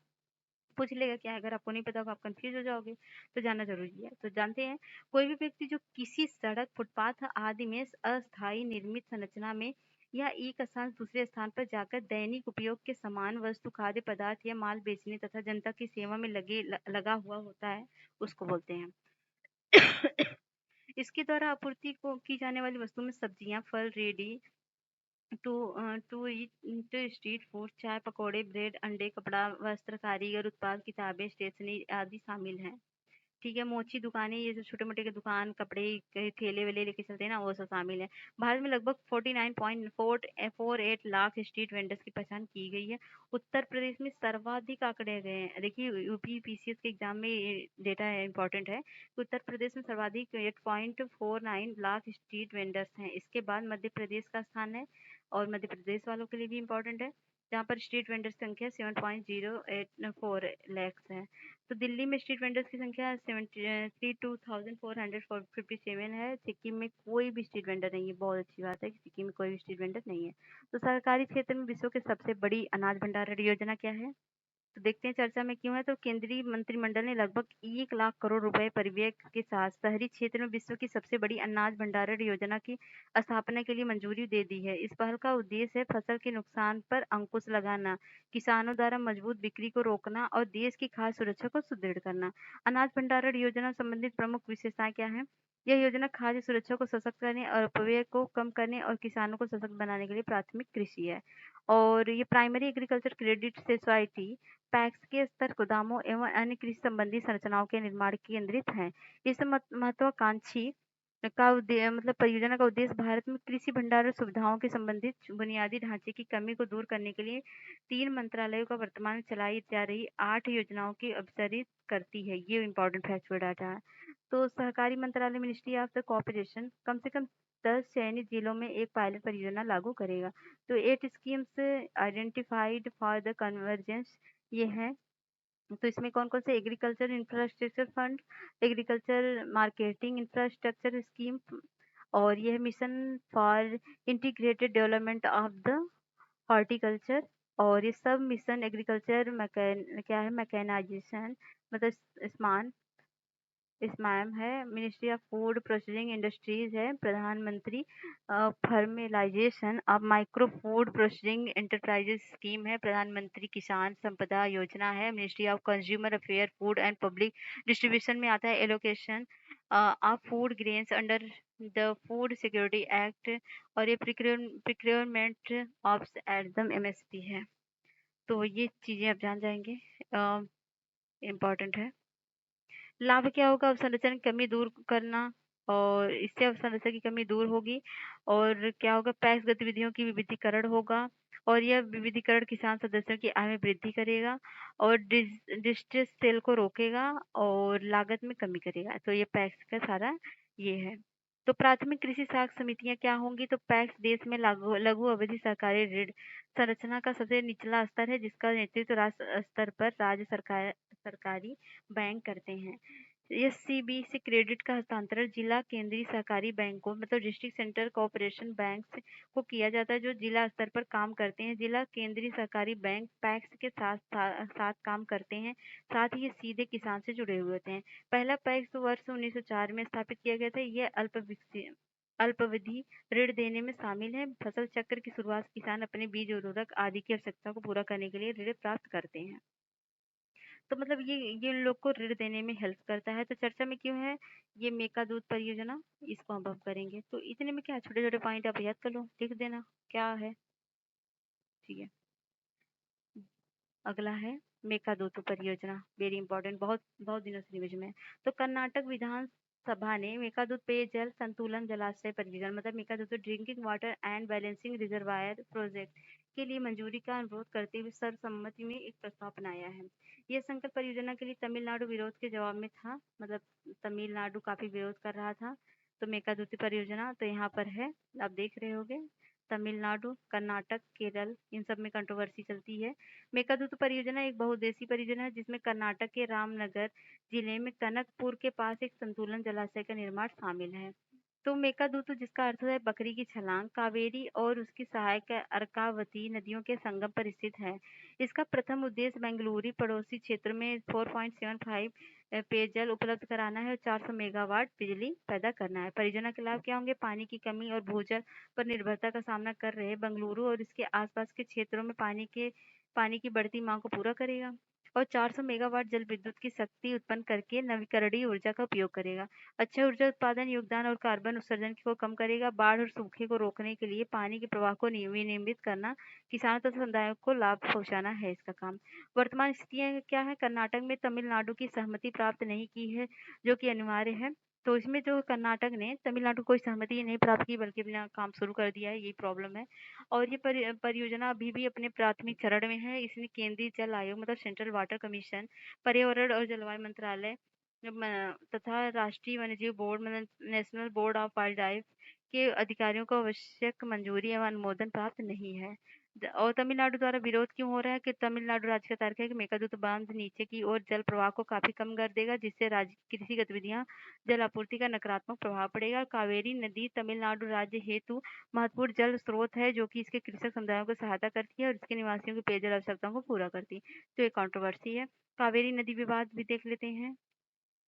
पूछ लेगा क्या है, अगर आपको नहीं पता होगा आप कंफ्यूज हो जाओगे, तो जानना जरूरी है। तो जानते हैं, कोई भी व्यक्ति जो किसी सड़क, फुटपाथ आदि में अस्थायी निर्मित संरचना में या एक स्थान से दूसरे स्थान पर जाकर दैनिक उपयोग के समान वस्तु, खाद्य पदार्थ या माल बेचने तथा जनता की सेवा में लगा हुआ होता है, उसको बोलते हैं। इसके द्वारा आपूर्ति को की जाने वाली वस्तु में सब्जियां, फल, ready to to eat street food, चाय, पकौड़े, ब्रेड, अंडे, कपड़ा, वस्त्र, कारीगर उत्पाद, किताबें, स्टेशनरी आदि शामिल हैं। ठीक है, मोची दुकानें, ये जो छोटे-मोटे के दुकान, कपड़े के ठेले-वेले लेके चलते हैं ना, वो सब शामिल है। भारत में लगभग 49.48 लाख स्ट्रीट वेंडर्स की पहचान की गई है। उत्तर प्रदेश में सर्वाधिक आंकड़े गए हैं। देखिए, यूपी पीसीएस के एग्जाम में ये डेटा है, इंपॉर्टेंट है। उत्तर प्रदेश में सर्वाधिक 8.49 लाख स्ट्रीट वेंडर्स हैं। इसके बाद मध्य प्रदेश का स्थान है और मध्य प्रदेश वालों के लिए भी इम्पोर्टेंट है, जहाँ पर स्ट्रीट वेंडर्स की संख्या 7.084 लैक्स है। तो दिल्ली में स्ट्रीट वेंडर्स की संख्या 72,457 है। सिक्किम में कोई भी स्ट्रीट वेंडर नहीं है। बहुत अच्छी बात है कि सिक्किम में कोई भी स्ट्रीट वेंडर नहीं है। तो सरकारी क्षेत्र में विश्व की सबसे बड़ी अनाज भंडारण योजना क्या है? तो देखते हैं चर्चा में क्यों है। तो केंद्रीय मंत्रिमंडल ने लगभग 1 लाख करोड़ रुपए परिव्यय के साथ शहरी क्षेत्र में विश्व की सबसे बड़ी अनाज भंडारण योजना की स्थापना के लिए मंजूरी दे दी है। इस पहल का उद्देश्य है फसल के नुकसान पर अंकुश लगाना, किसानों द्वारा मजबूत बिक्री को रोकना और देश की खाद्य सुरक्षा को सुदृढ़ करना। अनाज भंडारण योजना संबंधित प्रमुख विशेषताएं क्या है? यह योजना खाद्य सुरक्षा को सशक्त करने और अपव्यय को कम करने और किसानों को सशक्त बनाने के लिए प्राथमिक कृषि है। और ये primary agriculture credit society PACS के स्तर गोदामों एवं अन्य कृषि संबंधी संरचनाओं के निर्माण केंद्रित है। इस महत्वाकांक्षी मतलब परियोजना का उद्देश्य भारत में कृषि भंडारण सुविधाओं के संबंधित बुनियादी ढांचे की कमी को दूर करने के लिए 3 मंत्रालयों का वर्तमान में चलाई जा रही 8 योजनाओं की अवसरित करती है। ये इम्पोर्टेंट फैक्चुअल डाटा है। तो सहकारी मंत्रालय, मिनिस्ट्री ऑफ द कॉर्पोरेशन कम से कम 10 चयनित जिलों में एक पायलट परियोजना लागू करेगा। तो 8 schemes identified for the convergence ये है। तो इसमें कौन-कौन से? Agriculture infrastructure fund, agriculture marketing infrastructure scheme और यह mission for integrated development of the horticulture और ये सब मिशन एग्रीकल्चर क्या है? मैकेनाइजेशन मतलब स्मान स्मैम है। Ministry of food processing industries है। Pradhanmantri formalisation of micro food processing enterprises scheme है। प्रधानमंत्री किसान संपदा योजना है। Ministry of consumer affair food and public distribution में आता है allocation of food grains under the food security act और ये प्रिक्योरमेंट ऑफ एडम एमएसपी है। तो ये चीजें आप जान जाएंगे, इम्पोर्टेंट है। लाभ क्या होगा? अवसंरचना की कमी दूर करना और इससे अवसंरचना की कमी दूर होगी और क्या होगा? पैक्स गतिविधियों की विविधीकरण होगा और यह विविधीकरण किसान सदस्यों की आय में वृद्धि करेगा और डिस्ट्रेस सेल को रोकेगा और लागत में कमी करेगा। तो ये पैक्स का सारा ये है। तो प्राथमिक कृषि साख समितियां क्या होंगी? तो पैक्स देश में लघु अवधि सरकारी ऋण संरचना का सबसे निचला स्तर है जिसका नेतृत्व राष्ट्र स्तर पर राज्य सरकारी बैंक करते हैं। एससीबी से क्रेडिट का हस्तांतरण जिला केंद्रीय सहकारी बैंकों मतलब डिस्ट्रिक्ट सेंटर कोऑपरेशन बैंक को किया जाता है, जो जिला स्तर पर काम करते हैं। जिला केंद्रीय सहकारी बैंक पैक्स के साथ साथ काम करते हैं। साथ ही ये सीधे किसान से जुड़े हुए होते हैं। पहला पैक्स वर्ष 1904 में स्थापित किया गया था। यह अल्पावधि ऋण देने में शामिल है। फसल चक्र की शुरुआत किसान अपने बीज उर्वरक आदि की आवश्यकता को पूरा करने के लिए ऋण प्राप्त करते हैं। तो मतलब ये इन लोग को ऋण देने में हेल्प करता है। तो चर्चा में क्यों है ये मेकादूत परियोजना, इसको हम करेंगे। तो इतने में क्या छोटे छोटे पॉइंट आप याद कर लो, लिख देना क्या है। ठीक है, अगला है मेकादूत परियोजना, वेरी इंपॉर्टेंट, बहुत बहुत दिनों से निवेश में है। तो कर्नाटक विधानसभा ने मेकादूत पेयजल संतुलन जलाशय परियोजना मतलब Mekedatu drinking water and balancing reservoir project के लिए मंजूरी का अनुरोध करते हुए सर्वसम्मति में एक प्रस्ताव बनाया है। यह संकल्प परियोजना के लिए तमिलनाडु विरोध के जवाब में था, मतलब तमिलनाडु काफी विरोध कर रहा था। तो मेकादूती परियोजना तो यहाँ पर है, आप देख रहे होगे। तमिलनाडु, कर्नाटक, केरल, इन सब में कंट्रोवर्सी चलती है। मेकादूत परियोजना एक बहुउद्देशीय परियोजना है जिसमें कर्नाटक के रामनगर जिले में कनकपुर के पास एक संतुलन जलाशय का निर्माण शामिल है। तो मेकादूतु जिसका अर्थ है बकरी की छलांग, कावेरी और उसकी सहायक अर्कावती नदियों के संगम पर स्थित है। इसका प्रथम उद्देश्य बेंगलुरु पड़ोसी क्षेत्र में 4.75 पेयजल उपलब्ध कराना है और 400 मेगावाट बिजली पैदा करना है। परियोजना के लाभ क्या होंगे? पानी की कमी और भूजल पर निर्भरता का सामना कर रहे बेंगलुरु और इसके आसपास के क्षेत्रों में पानी की बढ़ती मांग को पूरा करेगा और 400 मेगावाट जल विद्युत की शक्ति उत्पन्न करके नवीकरणीय ऊर्जा का उपयोग करेगा। अच्छा ऊर्जा उत्पादन योगदान और कार्बन उत्सर्जन को कम करेगा। बाढ़ और सूखे को रोकने के लिए पानी के प्रवाह को विनियमित करना, किसानों तथा समुदायों को लाभ पहुंचाना है इसका काम। वर्तमान स्थितियां क्या है? कर्नाटक में तमिलनाडु की सहमति प्राप्त नहीं की है, जो कि अनिवार्य है। तो इसमें जो कर्नाटक ने तमिलनाडु को सहमति नहीं प्राप्त की बल्कि अपना काम शुरू कर दिया है, यही प्रॉब्लम है। और ये परियोजना अभी भी अपने प्राथमिक चरण में है। इसमें केंद्रीय जल आयोग मतलब सेंट्रल वाटर कमीशन, पर्यावरण और जलवायु मंत्रालय तथा राष्ट्रीय वन्यजीव बोर्ड मतलब national board of wild life के अधिकारियों को आवश्यक मंजूरी एवं अनुमोदन प्राप्त नहीं है। और तमिलनाडु द्वारा विरोध क्यों हो रहा है? कि तमिलनाडु राज्य का तर्क है कि मेकादूत बांध नीचे की ओर जल प्रवाह को काफी कम कर देगा, जिससे राज्य की कृषि गतिविधियां जल आपूर्ति का नकारात्मक प्रभाव पड़ेगा। कावेरी नदी तमिलनाडु राज्य हेतु महत्वपूर्ण जल स्रोत है, जो कि इसके कृषक समुदायों को सहायता करती है और इसके निवासियों की पेयजल आवश्यकताओं को पूरा करती है। तो ये कंट्रोवर्सी है। कावेरी नदी विवाद भी देख लेते हैं,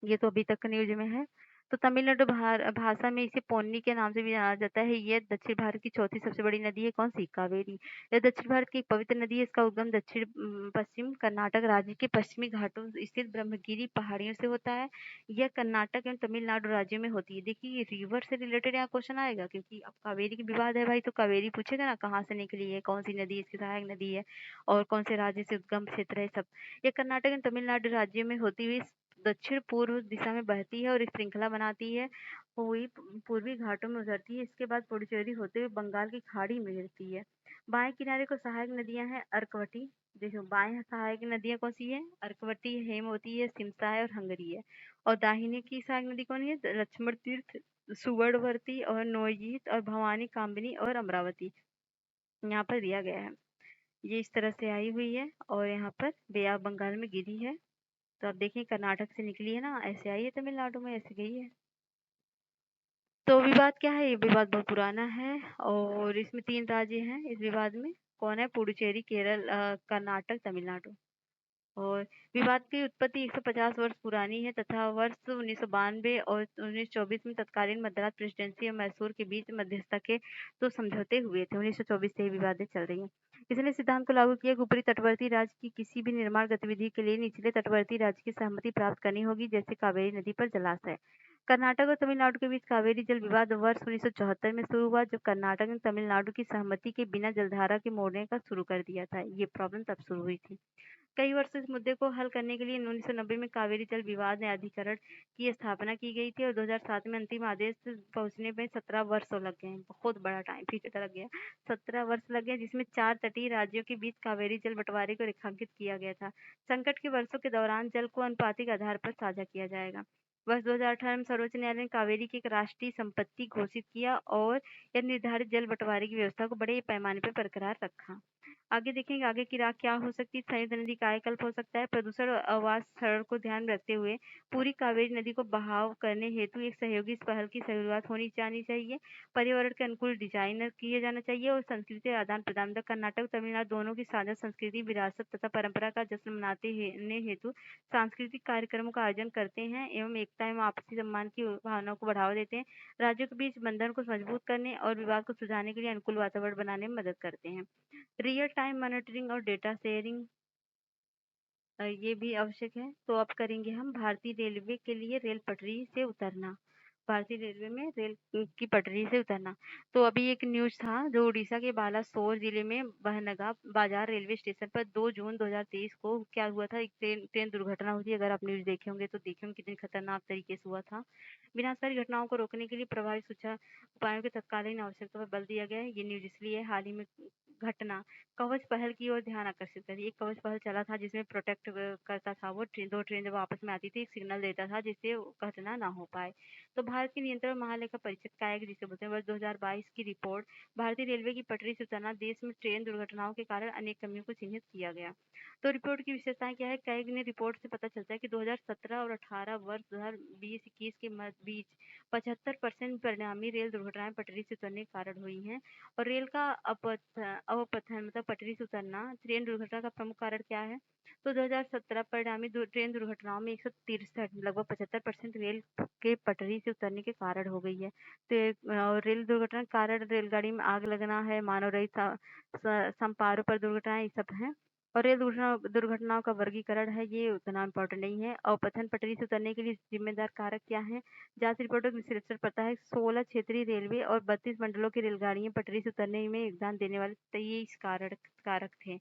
ये तो अभी तक न्यूज में है। तो तमिलनाडु भाषा में इसे पोन्नी के नाम से भी जाना जाता है। यह दक्षिण भारत की चौथी सबसे बड़ी नदी है। कौन सी? कावेरी। यह दक्षिण भारत की एक पवित्र नदी है। इसका उद्गम दक्षिण पश्चिम कर्नाटक राज्य के पश्चिमी घाटों स्थित ब्रह्मगिरी पहाड़ियों से होता है। यह कर्नाटक एवं तमिलनाडु राज्यों में होती है। देखिए ये रिवर से रिलेटेड यहाँ क्वेश्चन आएगा, क्योंकि अब कावेरी की विवाद है भाई, तो कावेरी पूछेगा ना कहाँ से निकली है, कौन सी नदी इसकी सहायक नदी है और कौन से राज्य से उद्गम क्षेत्र है सब। यह कर्नाटक एवं तमिलनाडु राज्यों में होती हुई दक्षिण पूर्व दिशा में बहती है और एक श्रृंखला बनाती है। वही पूर्वी घाटों में उतरती है। इसके बाद पुडुचेरी होते हुए बंगाल की खाड़ी में गिरती है। बाएं किनारे को सहायक नदियां हैं अर्कवती। देखो बाएं सहायक नदियां कौन सी है? अर्कवती, हेमवती है, सिमसा है और हंगरी है। और दाहिने की सहायक नदी कौन है? लक्ष्मण तीर्थ, सुवर्णवर्ती और नोजीत और भवानी, कामिनी और अमरावती यहाँ पर दिया गया है। ये इस तरह से आई हुई है और यहाँ पर बे ऑफ बंगाल में गिरी है। तो आप देखें कर्नाटक से निकली है ना, ऐसे आई है तमिलनाडु में, ऐसे गई है। तो विवाद क्या है? ये विवाद बहुत पुराना है और इसमें 3 राज्य हैं इस विवाद में। कौन है? पुडुचेरी, केरल, कर्नाटक, तमिलनाडु। और विवाद की उत्पत्ति 150 वर्ष पुरानी है तथा वर्ष 1992 और 1924 में तत्कालीन मद्रास प्रेसिडेंसी और मैसूर के बीच मध्यस्थता के 2 समझौते हुए थे। 1924 से ये विवादें चल रही हैं। इसने सिद्धांत को लागू किया कि ऊपरी तटवर्ती राज्य की किसी भी निर्माण गतिविधि के लिए निचले तटवर्ती राज्य की सहमति प्राप्त करनी होगी, जैसे कावेरी नदी पर जलाशय। कर्नाटक और तमिलनाडु के बीच कावेरी जल विवाद वर्ष 1974 में शुरू हुआ, जब कर्नाटक ने तमिलनाडु की सहमति के बिना जलधारा के मोड़ने का शुरू कर दिया था। ये प्रॉब्लम तब शुरू हुई थी। कई वर्षों इस मुद्दे को हल करने के लिए 1990 में कावेरी जल विवाद न्यायाधिकरण की स्थापना की गई थी और 2007 में अंतिम आदेश पहुंचने में 17 वर्ष लग गए हैं। बहुत बड़ा टाइम पीरियड लग गया, 17 वर्ष लग गए, जिसमें 4 तटीय राज्यों के बीच कावेरी जल बंटवारे को रेखांकित किया गया था। संकट के वर्षों के दौरान जल को अनुपातिक आधार पर साझा किया जाएगा। वर्ष 2018 में सर्वोच्च न्यायालय ने कावेरी की एक राष्ट्रीय संपत्ति घोषित किया और यह निर्धारित जल बंटवारे की व्यवस्था को बड़े पैमाने पर बरकरार रखा। आगे देखेंगे आगे की राह क्या हो सकती है, संयुक्त नदी कायाकल्प हो सकता है, प्रदूषण और आवास सड़क को ध्यान में रखते हुए पूरी कावेरी नदी को बहाव करने हेतु एक सहयोगी पहल की शुरुआत होनी जानी चाहिए, पर्यावरण के अनुकूल डिजाइन किया जाना चाहिए और संस्कृति आदान प्रदान मतलब कर्नाटक तमिलनाडु दोनों की साझा संस्कृति विरासत तथा परंपरा का जश्न मनाते हेतु सांस्कृतिक कार्यक्रमों का आयोजन करते हैं एवं एकता एवं आपसी सम्मान की भावना को बढ़ावा देते हैं, राज्यों के बीच बंधन को मजबूत करने और विवाद को सुलझाने के लिए अनुकूल वातावरण बनाने में मदद करते हैं। रियल टाइम मॉनिटरिंग और डेटा शेयरिंग ये भी आवश्यक है। तो अब करेंगे हम भारतीय रेलवे के लिए रेल पटरी से उतरना। भारतीय रेलवे में रेल की पटरी से उतरना। तो अभी एक न्यूज़ था जो उड़ीसा के बालासोर जिले में बहनगा बाजार रेलवे स्टेशन पर 2 जून 2023 को क्या हुआ था, एक ट्रेन ट्रेन दुर्घटना हुई थी। अगर आप न्यूज़ देखे होंगे तो देखे होंगे कितनी खतरनाक तरीके से हुआ था। विनाशकारी घटनाओं को रोकने के लिए प्रभावी सुरक्षा उपायों की तत्कालीन आवश्यकता पर बल दिया गया है। ये न्यूज़ इसलिए हाल ही में घटना कवच पहल की ओर ध्यान आकर्षित करी। एक कवच पहल चला था जिसमें प्रोटेक्ट करता था वो दो ट्रेन जब आपस में आती थी एक सिग्नल देता था जिससे घटना ना हो पाए। तो भारत के नियंत्रण महालेखा परीक्षक कायक जिसे बोलते हैं वर्ष 2022 की रिपोर्ट भारतीय रेलवे की पटरी से उतरना देश में ट्रेन दुर्घटनाओं के कारण अनेक कमियों को चिन्हित किया गया। तो रिपोर्ट की विशेषताएं क्या है, कायक ने रिपोर्ट से पता चलता है कि 2017 और 18 वर्ष 2020-21 के मध्य बीच 75% परिणामी रेल दुर्घटनाएं पटरी से उतरने के कारण हुई हैं। और रेल का अवपतन मतलब पटरी से उतरना ट्रेन दुर्घटना का प्रमुख कारण क्या है? तो 2017 परिणामी ट्रेन दुर्घटनाओं में 163 लगभग 75% रेल के पटरी से उतरने के कारण हो गई है। तो रेल दुर्घटना के कारण रेलगाड़ी में आग लगना है, मानव रहित समपारों पर दुर्घटना ये सब है। और रेल दुर्घटनाओं का वर्गीकरण है ये उतना इम्पोर्टेंट नहीं है। अवपतन पटरी से उतरने के लिए जिम्मेदार कारक क्या है? जांच रिपोर्टों के विश्लेषण पता है 16 क्षेत्रीय रेलवे और 32 मंडलों की रेलगाड़ियां पटरी से उतरने में योगदान देने वाले 23 कारक थे।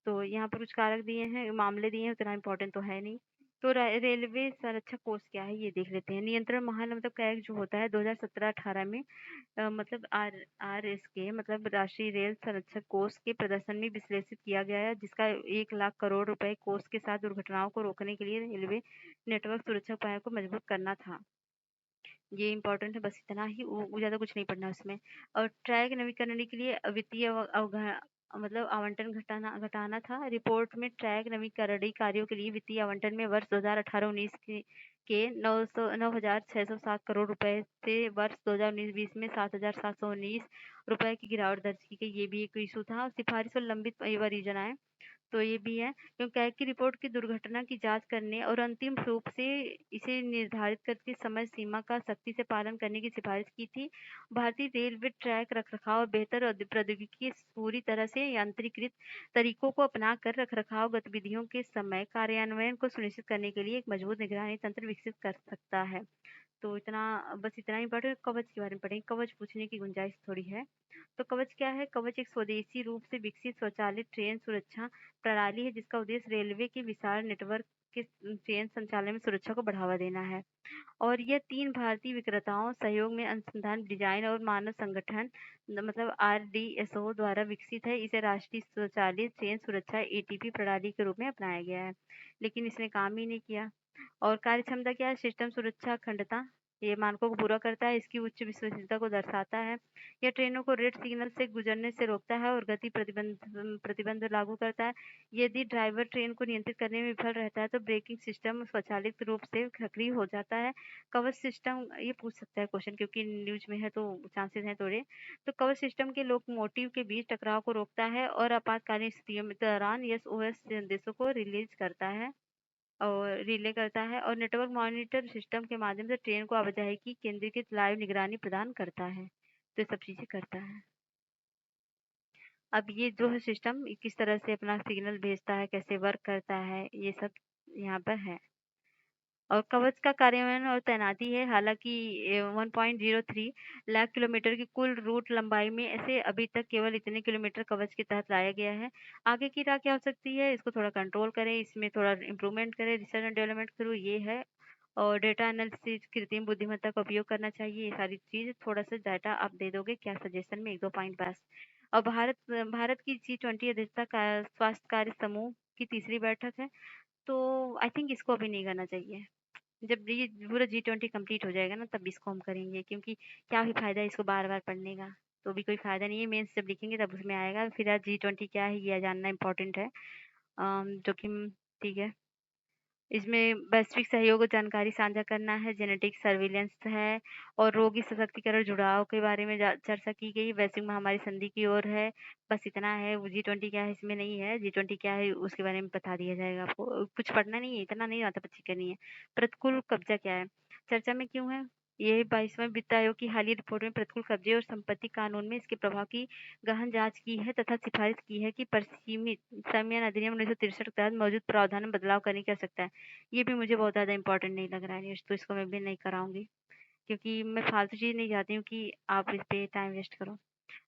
तो यहाँ पर कुछ कारक दिए हैं, मामले दिए हैं, उतना इम्पोर्टेंट तो है नहीं। तो रेलवे संरक्षक कोष क्या है ये देख लेते हैं। नियंत्रण महाल मतलब कैग जो होता है 2017-18 में मतलब RSK मतलब राष्ट्रीय रेल संरक्षक कोष के प्रदर्शन में विश्लेषित किया गया है जिसका 1 लाख करोड़ रुपए कोष के साथ दुर्घटनाओं को रोकने के लिए रेलवे नेटवर्क सुरक्षा उपायों को मजबूत करना था। ये इम्पोर्टेंट है, बस इतना ही, वो ज़्यादा कुछ नहीं पढ़ना उसमें। और ट्रैक नवीकरण के लिए वित्तीय मतलब आवंटन घटाना घटाना था। रिपोर्ट में ट्रैक नवीकरणीय कार्यों के लिए वित्तीय आवंटन में वर्ष 2018-19 के 9,607 करोड़ रुपए से वर्ष 2019-20 में 7,719 रुपए की गिरावट दर्ज की गई। ये भी एक इशू था। सिफारिश और लंबित परियोजनाएं तो ये भी है क्योंकि कैग की रिपोर्ट की दुर्घटना की जांच करने और अंतिम रूप से इसे निर्धारित करके समय सीमा का सख्ती से पालन करने की सिफारिश की थी। भारतीय रेलवे ट्रैक रखरखाव और बेहतर प्रौद्योगिकी पूरी तरह से यांत्रिकृत तरीकों को अपनाकर रखरखाव गतिविधियों के समय कार्यान्वयन को सुनिश्चित करने के लिए एक मजबूत निगरानी तंत्र विकसित कर सकता है। तो इतना, बस इतना ही पढ़े। कवच के बारे में पढ़ेंगे, कवच पूछने की गुंजाइश थोड़ी है। तो कवच क्या है? कवच एक स्वदेशी रूप से विकसित स्वचालित ट्रेन सुरक्षा प्रणाली है जिसका उद्देश्य रेलवे के विशाल नेटवर्क के ट्रेन संचालन में सुरक्षा को बढ़ावा देना है। और यह 3 भारतीय विक्रेताओं सहयोग में अनुसंधान डिजाइन और मानव संगठन मतलब RDSO द्वारा विकसित है। इसे राष्ट्रीय स्वचालित ट्रेन सुरक्षा ATP प्रणाली के रूप में अपनाया गया है, लेकिन इसने काम ही नहीं किया। और कार्य क्षमता क्या है? सिस्टम सुरक्षा अखंडता ये मानकों को पूरा करता है, इसकी उच्च विश्वसनीयता को दर्शाता है। यह ट्रेनों को रेड सिग्नल से गुजरने से रोकता है और गति प्रतिबंध लागू करता है। यदि ड्राइवर ट्रेन को नियंत्रित करने में विफल रहता है तो ब्रेकिंग सिस्टम स्वचालित रूप से सक्रिय हो जाता है। कवच सिस्टम ये पूछ सकता है क्वेश्चन क्योंकि न्यूज में है तो चांसेस हैं थोड़े। तो कवच सिस्टम के लोकोमोटिव के बीच टकराव को रोकता है और आपातकालीन स्थितियों में दौरान SOS संदेशों को रिलीज करता है और रिले करता है और नेटवर्क मॉनिटर सिस्टम के माध्यम से ट्रेन को आवाजाही की केंद्रीकृत लाइव निगरानी प्रदान करता है। तो ये सब चीजें करता है। अब ये जो है सिस्टम किस तरह से अपना सिग्नल भेजता है, कैसे वर्क करता है, ये सब यहाँ पर है। और कवच का कार्यान्वयन और तैनाती है। हालांकि 1.03 लाख किलोमीटर की कुल रूट लंबाई में ऐसे अभी तक केवल इतने किलोमीटर कवच के तहत लाया गया है। आगे की राह क्या हो सकती है? इसको थोड़ा कंट्रोल करें, इसमें थोड़ा इम्प्रूवमेंट करें, रिसर्च एंड डेवलपमेंट करूँ, ये है। और डेटा एनालिसिस कृत्रिम बुद्धिमत्ता का उपयोग करना चाहिए। ये सारी चीज थोड़ा सा डाटा आप दे दोगे क्या सजेशन में? 1-2 पॉइंट बस। और भारत भारत की G20 अध्यक्षता का स्वास्थ्य कार्य समूह की तीसरी बैठक है, तो आई थिंक इसको अभी नहीं करना चाहिए। जब ये पूरा G20 कंप्लीट हो जाएगा ना तब इसको हम करेंगे, क्योंकि क्या ही फायदा है इसको बार बार पढ़ने का। तो भी कोई फ़ायदा नहीं है, मेंस जब लिखेंगे तब उसमें आएगा। फिर आज G20 क्या है ये जानना इम्पोर्टेंट है। जोखिम ठीक है। इसमें वैश्विक सहयोग और जानकारी साझा करना है, जेनेटिक सर्विलेंस है और रोगी सशक्तिकरण जुड़ाव के बारे में चर्चा की गई। वैश्विक महामारी संधि की ओर है। बस इतना है। G20 क्या है इसमें नहीं है। G20 क्या है उसके बारे में बता दिया जाएगा आपको। कुछ पढ़ना नहीं है, इतना नहीं आता बच्चे करनी है। प्रतिकूल कब्जा क्या है, चर्चा में क्यों है। ये 22वां वित्त आयोग की हालिया रिपोर्ट में प्रतिकूल कब्जे और संपत्ति कानून में इसके प्रभाव की गहन जांच की है तथा सिफारिश की है कि परिसीमित संयम अधिनियम 1963 के तहत मौजूद प्रावधान में बदलाव करने की आवश्यकता है। ये भी मुझे बहुत ज़्यादा इम्पोर्टेंट नहीं लग रहा है न्यूज़, तो इसको मैं भी नहीं कराऊंगी क्योंकि मैं फालतू चीज़ नहीं चाहती हूँ कि आप इस पे टाइम वेस्ट करो।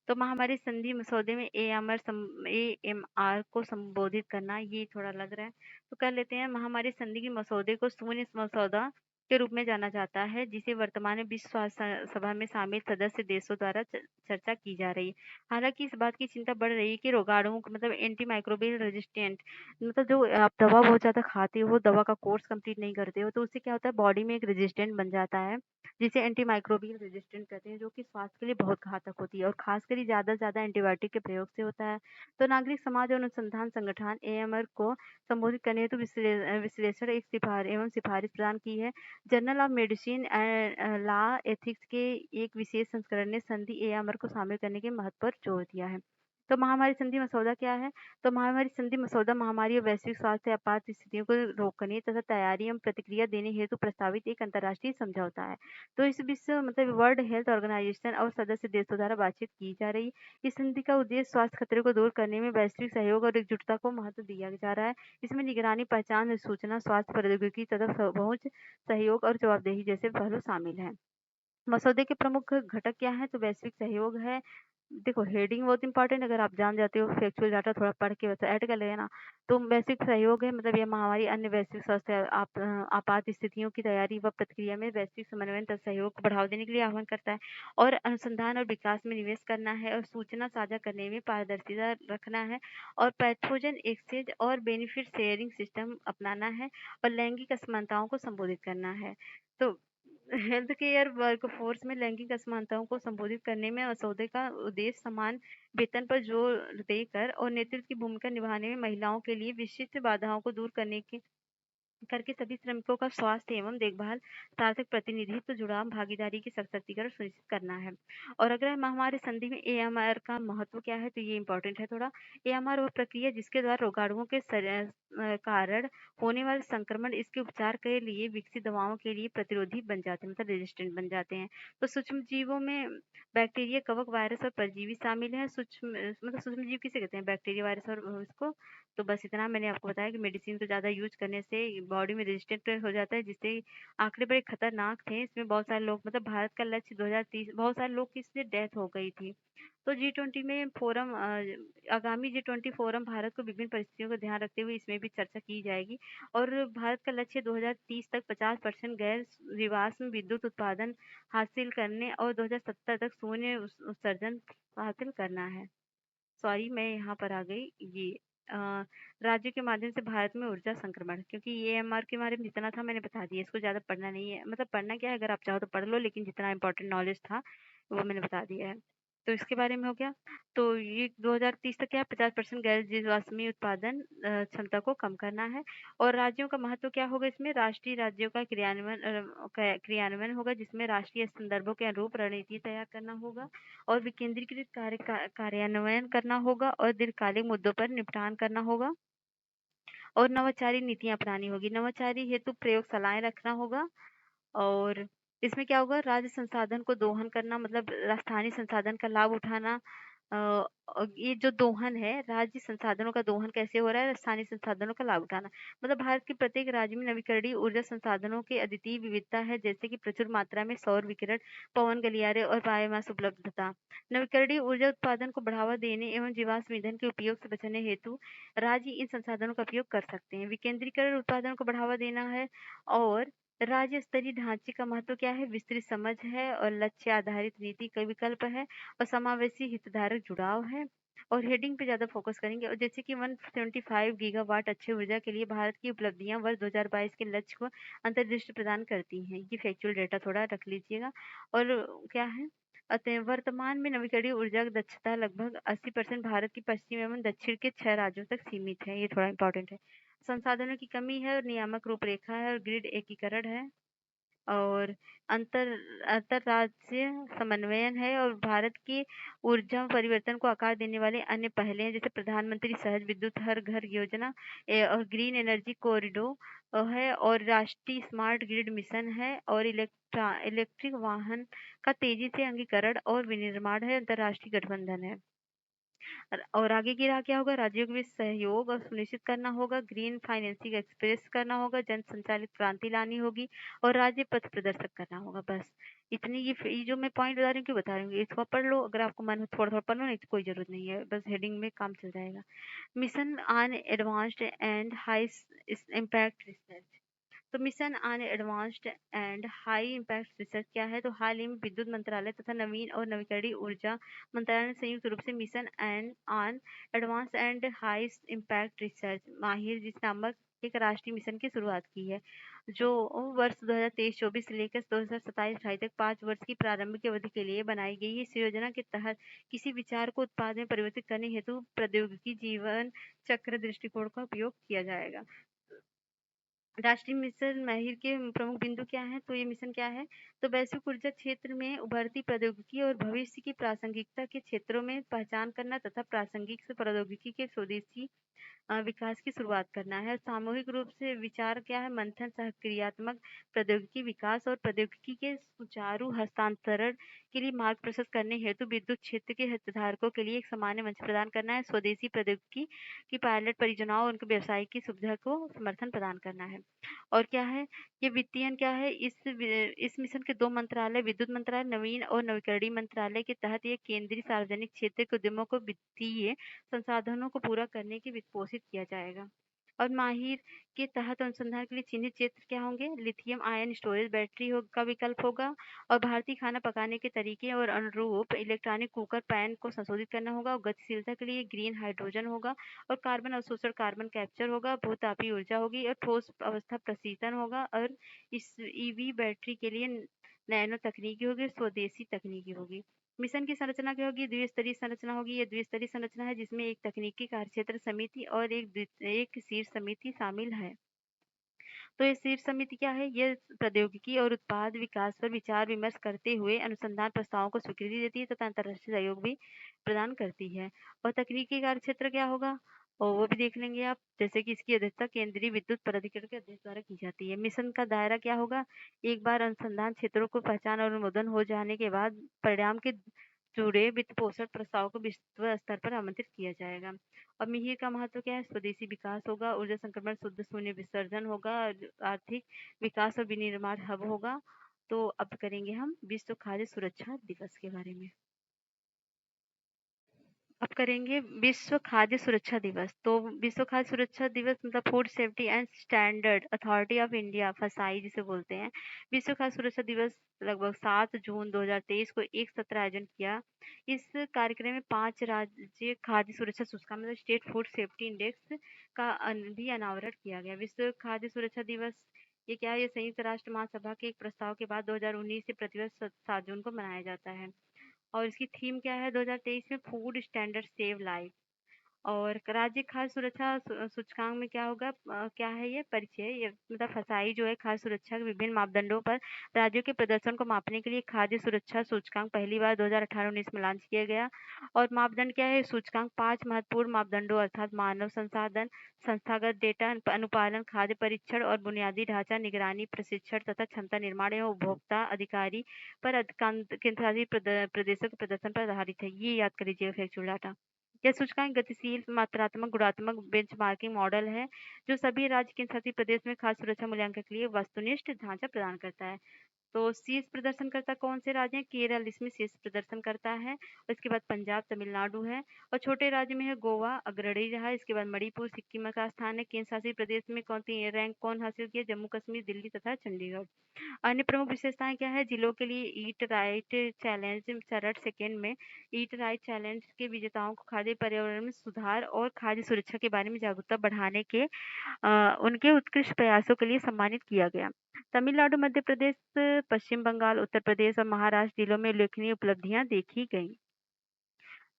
तो महामारी संधि मसौदे में एएमआर को संबोधित करना ये थोड़ा लग रहा है, तो कर लेते हैं। महामारी संधि के मसौदे को शून्य मसौदा के रूप में जाना जाता है, जिसे वर्तमान में विश्व स्वास्थ्य सभा में शामिल सदस्य देशों द्वारा चर्चा की जा रही है। हालांकि इस बात की चिंता बढ़ रही है कि रोगाणुओं को मतलब एंटी माइक्रोबियल रेजिस्टेंट, मतलब जो आप दवा बहुत ज्यादा खाते हो, दवा का कोर्स कंप्लीट नहीं करते हो, तो उससे क्या होता है बॉडी में एक रेजिस्टेंट बन जाता है, जिसे एंटी माइक्रोबियल रेजिस्टेंट कहते हैं, जो कि स्वास्थ्य के लिए बहुत घातक होती है और खासकर ज्यादा से ज्यादा एंटीबायोटिक के प्रयोग से होता है। तो नागरिक समाज और अनुसंधान संगठन एएमआर को संबोधित करने हेतु विश्लेषण एक सिफारिश प्रदान की है। Journal of medicine and law ethics के एक विशेष संस्करण ने संधि एएमआर को शामिल करने के महत्व पर जोर दिया है। तो महामारी संधि मसौदा क्या है। तो महामारी संधि मसौदा महामारी और वैश्विक स्वास्थ्य आपात स्थितियों को रोकने तथा तैयारी एवं प्रतिक्रिया देने हेतु प्रस्तावित एक अंतर्राष्ट्रीय समझौता है। तो इस विश्व मतलब वर्ल्ड हेल्थ ऑर्गेनाइजेशन और सदस्य देशों द्वारा बातचीत की जा रही। इस संधि का उद्देश्य स्वास्थ्य खतरे को दूर करने में वैश्विक सहयोग और एकजुटता को महत्व दिया जा रहा है। इसमें निगरानी, पहचान, सूचना, स्वास्थ्य प्रौद्योगिकी तथा पहुंच, सहयोग और जवाबदेही जैसे पहलू शामिल हैं। मसौदे के प्रमुख घटक क्या हैं। तो वैश्विक सहयोग है। देखो हेडिंग बहुत इंपॉर्टेंट, अगर आप जान जाते हो फैक्चुअल डाटा थोड़ा पढ़ के वैसे ऐड कर लेना। तो वैश्विक सहयोग है मतलब यह महामारी अन्य वैश्विक स्वास्थ्य आपात स्थितियों की तैयारी व प्रतिक्रिया में वैश्विक समन्वय तथा सहयोग को बढ़ावा देने के लिए आह्वान करता है और अनुसंधान और विकास में निवेश करना है और सूचना साझा करने में पारदर्शिता रखना है और पैथोजन एक्सचेंज और बेनिफिट शेयरिंग सिस्टम अपनाना है और लैंगिक असमानताओं को संबोधित करना है। तो हेल्थ केयर वर्कफोर्स में लैंगिक असमानताओं को संबोधित करने में मसौदे का उद्देश्य समान वेतन पर जोर देकर और नेतृत्व की भूमिका निभाने में महिलाओं के लिए विशिष्ट बाधाओं को दूर करने की करके सभी श्रमिकों का स्वास्थ्य एवं देखभाल, सार्थक प्रतिनिधित्व, जुड़ाव, भागीदारी की सशक्तिकरण सुनिश्चित करना है। और अगर महामारी संधि में एएमआर का महत्व क्या है, तो ये इंपॉर्टेंट है थोड़ा। एएमआर वह प्रक्रिया जिसके द्वारा रोगाणुओं के कारण होने वाले संक्रमण इसके उपचार के लिए विकसित दवाओं के लिए प्रतिरोधी बन जाते हैं, मतलब रेजिस्टेंट बन जाते हैं। तो सूक्ष्म जीवों में बैक्टीरिया, कवक, वायरस और परजीवी शामिल है। सूक्ष्म मतलब सूक्ष्म जीव किसे कहते हैं, बैक्टीरिया, वायरस और उसको। तो बस इतना मैंने आपको बताया कि मेडिसिन तो ज़्यादा यूज करने से बॉडी में रेजिस्टेंट हो जाता है, जिससे आंकड़े बड़े खतरनाक थे। इसमें बहुत सारे लोग मतलब भारत का लक्ष्य 2030 बहुत सारे लोग की इससे डेथ हो गई थी। तो G20 में फोरम आगामी G20 फोरम भारत को विभिन्न परिस्थितियों का ध्यान रखते हुए इसमें भी चर्चा की जाएगी और भारत का लक्ष्य 2030 तक 50% गैर जीवाश्म विद्युत उत्पादन हासिल करने और 2070 तक शून्य उत्सर्जन हासिल करना है। सॉरी मैं यहाँ पर आ गई। ये अ, राज्य के माध्यम से भारत में ऊर्जा संक्रमण, क्योंकि ये एमआर के बारे में जितना था मैंने बता दिया, इसको ज़्यादा पढ़ना नहीं है, मतलब पढ़ना क्या है अगर आप चाहो तो पढ़ लो, लेकिन जितना इंपॉर्टेंट नॉलेज था वो मैंने बता दिया है। तो इसके बारे में हो गया। तो ये 2030 तक क्या है, 50% गैर जीवाश्मी उत्पादन क्षमता को कम करना है। और राज्यों का महत्व क्या होगा इसमें, राष्ट्रीय राज्यों का क्रियान्वयन होगा, जिसमें राष्ट्रीय संदर्भों के अनुरूप रणनीति तैयार करना होगा और विकेंद्रीकृत कार्यान्वयन करना होगा और दीर्घकालिक मुद्दों पर निपटान करना होगा और नवाचारी नीतियां अपनानी होगी। नवाचारी हेतु प्रयोगशालाएं रखना होगा और इसमें क्या होगा, राज्य संसाधन को दोहन करना, मतलब स्थानीय संसाधन का लाभ उठाना। अ, और ये जो दोहन है, राज्य संसाधनों का दोहन कैसे हो रहा है, स्थानीय संसाधनों का लाभ उठाना। मतलब भारत के प्रत्येक राज्य में नवीकरणीय ऊर्जा संसाधनों की अद्वितीय विविधता है, जैसे कि प्रचुर मात्रा में सौर विकिरण, पवन गलियारे और बायोमास उपलब्धता। नवीकरणीय ऊर्जा उत्पादन को बढ़ावा देने एवं जीवाश्म ईंधन के उपयोग से बचने हेतु राज्य इन संसाधनों का उपयोग कर सकते हैं। विकेंद्रीकरण उत्पादन को बढ़ावा देना है और राज्य स्तरीय ढांचे का महत्व क्या है, विस्तृत समझ है और लक्ष्य आधारित नीति का विकल्प है और समावेशी हितधारक जुड़ाव है। और हेडिंग पे ज्यादा फोकस करेंगे और जैसे कि 175 गीगावाट अच्छी ऊर्जा के लिए भारत की उपलब्धियां वर्ष 2022 के लक्ष्य को अंतर्दृष्टि प्रदान करती हैं। ये फैक्चुअल डेटा थोड़ा रख लीजिएगा। और क्या है, अतः वर्तमान में नवीकरणीय ऊर्जा की दक्षता लगभग 80% भारत की पश्चिम एवं दक्षिण के 6 राज्यों तक सीमित है। ये थोड़ा इम्पोर्टेंट है। संसाधनों की कमी है और नियामक रूपरेखा है और ग्रिड एकीकरण है और अंतर अंतरराज्यीय समन्वयन है और भारत की ऊर्जा परिवर्तन को आकार देने वाले अन्य पहले हैं, जैसे प्रधानमंत्री सहज विद्युत हर घर योजना और ग्रीन एनर्जी कॉरिडोर है और राष्ट्रीय स्मार्ट ग्रिड मिशन है और इलेक्ट्रिक वाहन का तेजी से अंगीकरण और विनिर्माण है, अंतर्राष्ट्रीय गठबंधन है। और आगे की राह क्या होगा? राज्यों के बीच सहयोग और सुनिश्चित करना होगा, ग्रीन फाइनेंसिंग एक्सप्रेस करना होगा, जन संचालित क्रांति लानी होगी और राज्य पथ प्रदर्शक करना होगा। बस इतनी ये जो मैं पॉइंट बता रही हूँ क्यों बता रही हूँ, इसको पढ़ लो, अगर आपको मन हो थोड़ा थोड़ा पढ़ लो, नहीं तो कोई जरूरत नहीं है, बस हेडिंग में काम चल जाएगा। Mission on advanced and high impact research. तो mission on advanced and high impact research क्या है? तो हाल ही में विद्युत मंत्रालय तथा नवीन और नवीकरणीय ऊर्जा मंत्रालय ने संयुक्त रूप से mission and on advance and high impact research माहिर जिस नामक एक राष्ट्रीय मिशन की शुरुआत की है, जो वर्ष 2023-24 से लेकर 2027-28 तक 5 वर्ष की प्रारंभिक अवधि के लिए बनाई गई है। इस योजना के तहत किसी विचार को उत्पाद में परिवर्तित करने हेतु प्रौद्योगिकी जीवन चक्र दृष्टिकोण का उपयोग किया जाएगा। राष्ट्रीय मिशन माहिर के प्रमुख बिंदु क्या हैं? तो ये मिशन क्या है? तो वैश्विक ऊर्जा क्षेत्र में उभरती प्रौद्योगिकी और भविष्य की प्रासंगिकता के क्षेत्रों में पहचान करना तथा प्रासंगिक प्रौद्योगिकी के स्वदेशी विकास की शुरुआत करना है। सामूहिक रूप से विचार क्या है? मंथन सहक्रियात्मक प्रौद्योगिकी विकास और प्रौद्योगिकी के सुचारू हस्तांतरण के लिए मार्ग प्रशस्त करने हेतु विद्युत क्षेत्र के हितधारकों के लिए एक सामान्य मंच प्रदान करना है। स्वदेशी प्रौद्योगिकी की पायलट परियोजनाओं और उनके व्यवसाय की सुविधा को समर्थन प्रदान करना है। और क्या है? ये वित्तीयन क्या है? इस मिशन के 2 मंत्रालय, विद्युत मंत्रालय, नवीन और नवीकरणीय मंत्रालय के तहत ये केंद्रीय सार्वजनिक क्षेत्र के उद्यमों को वित्तीय संसाधनों को पूरा करने के वित्त पोषित किया जाएगा। और माहिर के तहत अनुसंधान के लिए चिन्हित क्षेत्र क्या होंगे? लिथियम आयन स्टोरेज बैटरी का विकल्प होगा और भारतीय खाना पकाने के तरीके और अनुरूप इलेक्ट्रॉनिक कुकर पैन को संशोधित करना होगा और गतिशीलता के लिए ग्रीन हाइड्रोजन होगा और कार्बन अवशोषण कार्बन कैप्चर होगा, बहुतापीय ऊर्जा होगी और ठोस अवस्था प्रशीतन होगा और इस ईवी बैटरी के लिए नैनो तकनीकी होगी, स्वदेशी तकनीकी होगी। मिशन की संरचना क्या होगी? द्विस्तरीय संरचना होगी। ये द्विस्तरीय संरचना है जिसमें एक तकनीकी कार्यक्षेत्र समिति और एक शीर्ष समिति शामिल है। तो ये शीर्ष समिति क्या है? ये प्रौद्योगिकी और उत्पाद विकास पर विचार विमर्श करते हुए अनुसंधान प्रस्तावों को स्वीकृति देती है तथा अंतर्राष्ट्रीय सहयोग भी प्रदान करती है। और तकनीकी कार्यक्षेत्र क्या होगा? और वो भी देख लेंगे आप, जैसे कि इसकी अध्यक्षता केंद्रीय विद्युत प्राधिकरण के अध्यक्ष द्वारा की जाती है। मिशन का दायरा क्या होगा? एक बार अनुसंधान क्षेत्रों को पहचान और अनुमोदन हो जाने के बाद परिणाम के जुड़े वित्त पोषण प्रस्ताव को विश्व स्तर पर आमंत्रित किया जाएगा। और मिहिर का महत्व क्या है? स्वदेशी विकास होगा, ऊर्जा संक्रमण शुद्ध शून्य विसर्जन होगा, आर्थिक विकास और विनिर्माण हब होगा। तो अब करेंगे हम विश्व खाद्य सुरक्षा दिवस के बारे में। अब करेंगे विश्व खाद्य सुरक्षा दिवस। तो विश्व खाद्य सुरक्षा दिवस मतलब food safety and standard authority of India, फसाई जिसे बोलते हैं। विश्व खाद्य सुरक्षा दिवस लगभग 7 जून 2023 को एक सत्र आयोजन किया। इस कार्यक्रम में 5 राज्य खाद्य सुरक्षा सूचकांक मतलब स्टेट फूड सेफ्टी इंडेक्स का भी अनावरण किया गया। विश्व खाद्य सुरक्षा दिवस ये क्या है? ये संयुक्त राष्ट्र महासभा के एक प्रस्ताव के बाद 2019 से प्रतिवर्ष 7 जून को मनाया जाता है। और इसकी थीम क्या है? 2023 में फूड स्टैंडर्ड सेव लाइफ। और राज्य खाद्य सुरक्षा सूचकांक में क्या होगा? क्या है ये परिचय? ये मतलब फसाई जो है खाद्य सुरक्षा के विभिन्न मापदंडों पर राज्यों के प्रदर्शन को मापने के लिए खाद्य सुरक्षा सूचकांक पहली बार 2018-19 में लॉन्च किया गया। और मापदंड क्या है? सूचकांक 5 महत्वपूर्ण मापदंडों अर्थात मानव संसाधन, संस्थागत डेटा अनुपालन, खाद्य परीक्षण और बुनियादी ढांचा निगरानी, प्रशिक्षण तथा क्षमता निर्माण एवं उपभोक्ता अधिकारी पर केंद्रशासित प्रदेशों के प्रदर्शन पर आधारित है। ये याद कर लीजिएगा फैक्चुअल डाटा। यह सूचकांक गतिशील, मात्रात्मक, गुणात्मक बेंचमार्किंग मॉडल है जो सभी राज्य केंद्रशासित प्रदेश में खाद्य सुरक्षा मूल्यांकन के लिए वस्तुनिष्ठ ढांचा प्रदान करता है। तो शीर्ष प्रदर्शनकर्ता कौन से राज्य हैं? केरल इसमें शीर्ष प्रदर्शन करता है। उसके बाद पंजाब, तमिलनाडु है और छोटे राज्य में है गोवा अग्रणी रहा। इसके बाद मणिपुर, सिक्किम का स्थान है। केंद्र शासित प्रदेश में रैंक कौन हासिल किया? जम्मू कश्मीर, दिल्ली तथा चंडीगढ़। अन्य प्रमुख विशेषताएं क्या है? जिलों के लिए ईट राइट चैलेंज चरण सेकेंड में ईट राइट चैलेंज के विजेताओं को खाद्य पर्यावरण में सुधार और खाद्य सुरक्षा के बारे में जागरूकता बढ़ाने के उनके उत्कृष्ट प्रयासों के लिए सम्मानित किया गया। तमिलनाडु, मध्य प्रदेश, पश्चिम बंगाल, उत्तर प्रदेश और महाराष्ट्र जिलों में उल्लेखनीय उपलब्धियां देखी गईं।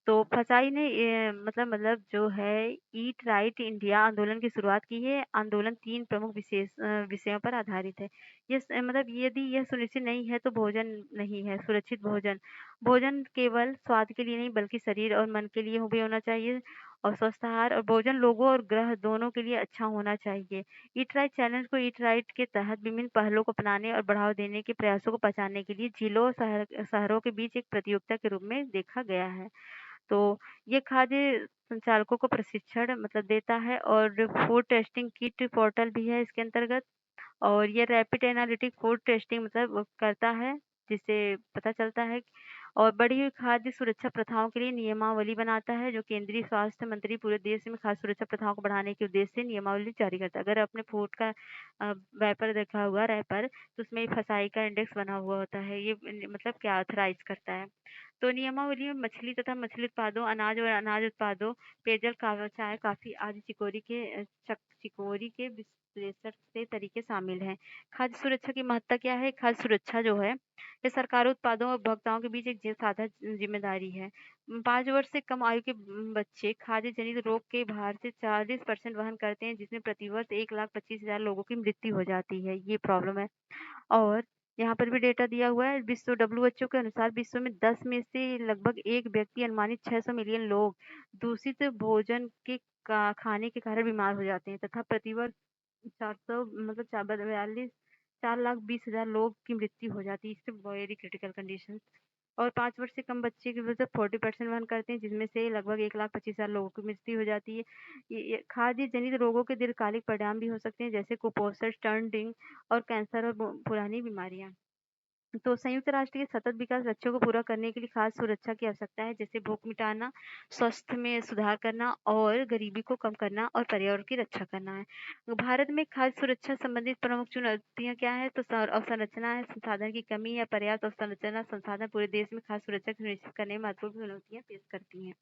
तो फसाई ने मतलब जो है ईट राइट इंडिया आंदोलन की शुरुआत की है। आंदोलन 3 प्रमुख विषयों पर आधारित है। मतलब यदि यह सुनिश्चित नहीं है तो भोजन नहीं है, सुरक्षित भोजन। भोजन केवल स्वाद के लिए नहीं बल्कि शरीर और मन के लिए भी होना चाहिए और स्वस्थ आहार और भोजन लोगों और ग्रह दोनों के लिए अच्छा होना चाहिए। ईट राइट चैलेंज को ईट राइट के तहत विभिन्न पहलों को अपनाने और बढ़ावा देने के प्रयासों को पहचानने के लिए जिलों और शहरों के बीच एक प्रतियोगिता के रूप में देखा गया है। तो ये खाद्य संचालकों को प्रशिक्षण मतलब देता है और फूड टेस्टिंग किट पोर्टल भी है इसके अंतर्गत और ये रैपिड एनालिटिक फूड टेस्टिंग मतलब वो करता है जिससे पता चलता है और बढ़ी हुई खाद्य सुरक्षा प्रथाओं के लिए नियमावली बनाता है जो केंद्रीय स्वास्थ्य मंत्री पूरे देश में खाद्य सुरक्षा प्रथाओं को बढ़ाने के उद्देश्य से नियमावली जारी करता है। अगर आपने फूड का रैपर देखा हुआ रैपर तो उसमें फसाई का इंडेक्स बना हुआ होता है। ये मतलब क्या ऑथराइज करता है। तो नियमावली में मछली तथा मछली उत्पादों, अनाज और अनाज उत्पादों, पेयजल, चाय, कॉफी आदि चिकोरी के विश्लेषण से तरीके शामिल हैं। खाद्य सुरक्षा की महत्ता क्या है? खाद्य सुरक्षा जो है ये सरकार उत्पादों और उपभोक्ताओं के बीच एक साझा जिम्मेदारी है। 5 वर्ष से कम आयु के बच्चे खाद्य जनित रोग के भार से 40% वहन करते हैं जिसमें प्रतिवर्ष 1,25,000 लोगों की मृत्यु हो जाती है। ये प्रॉब्लम है। और यहाँ पर भी डेटा दिया हुआ है विश्व डब्ल्यूएचओ के अनुसार विश्व में 10 में से लगभग एक व्यक्ति अनुमानित 600 मिलियन लोग दूषित भोजन के खाने के कारण बीमार हो जाते हैं तथा प्रतिवर्ष 400 मतलब 4,20,000 लोग की मृत्यु हो जाती है इससे वेरी क्रिटिकल कंडीशन। और 5 वर्ष से कम बच्चे की वजह 40% वहन करते हैं जिसमें से लगभग 1,25,000 लोगों की मृत्यु हो जाती है। ये खाद्य जनित रोगों के दीर्घकालिक परिणाम भी हो सकते हैं जैसे कुपोषण, स्टंटिंग और कैंसर और पुरानी बीमारियां। तो संयुक्त राष्ट्र के सतत विकास लक्ष्यों को पूरा करने के लिए खाद्य सुरक्षा की आवश्यकता है जैसे भूख मिटाना, स्वास्थ्य में सुधार करना और गरीबी को कम करना और पर्यावरण की रक्षा करना है। भारत में खाद्य सुरक्षा संबंधित प्रमुख चुनौतियां क्या है तो अवसंरचना है, संसाधन की कमी है, पर्याप्त अवसंरचना संसाधन पूरे देश में खाद्य सुरक्षा सुनिश्चित करने में महत्वपूर्ण चुनौतियां पेश करती हैं।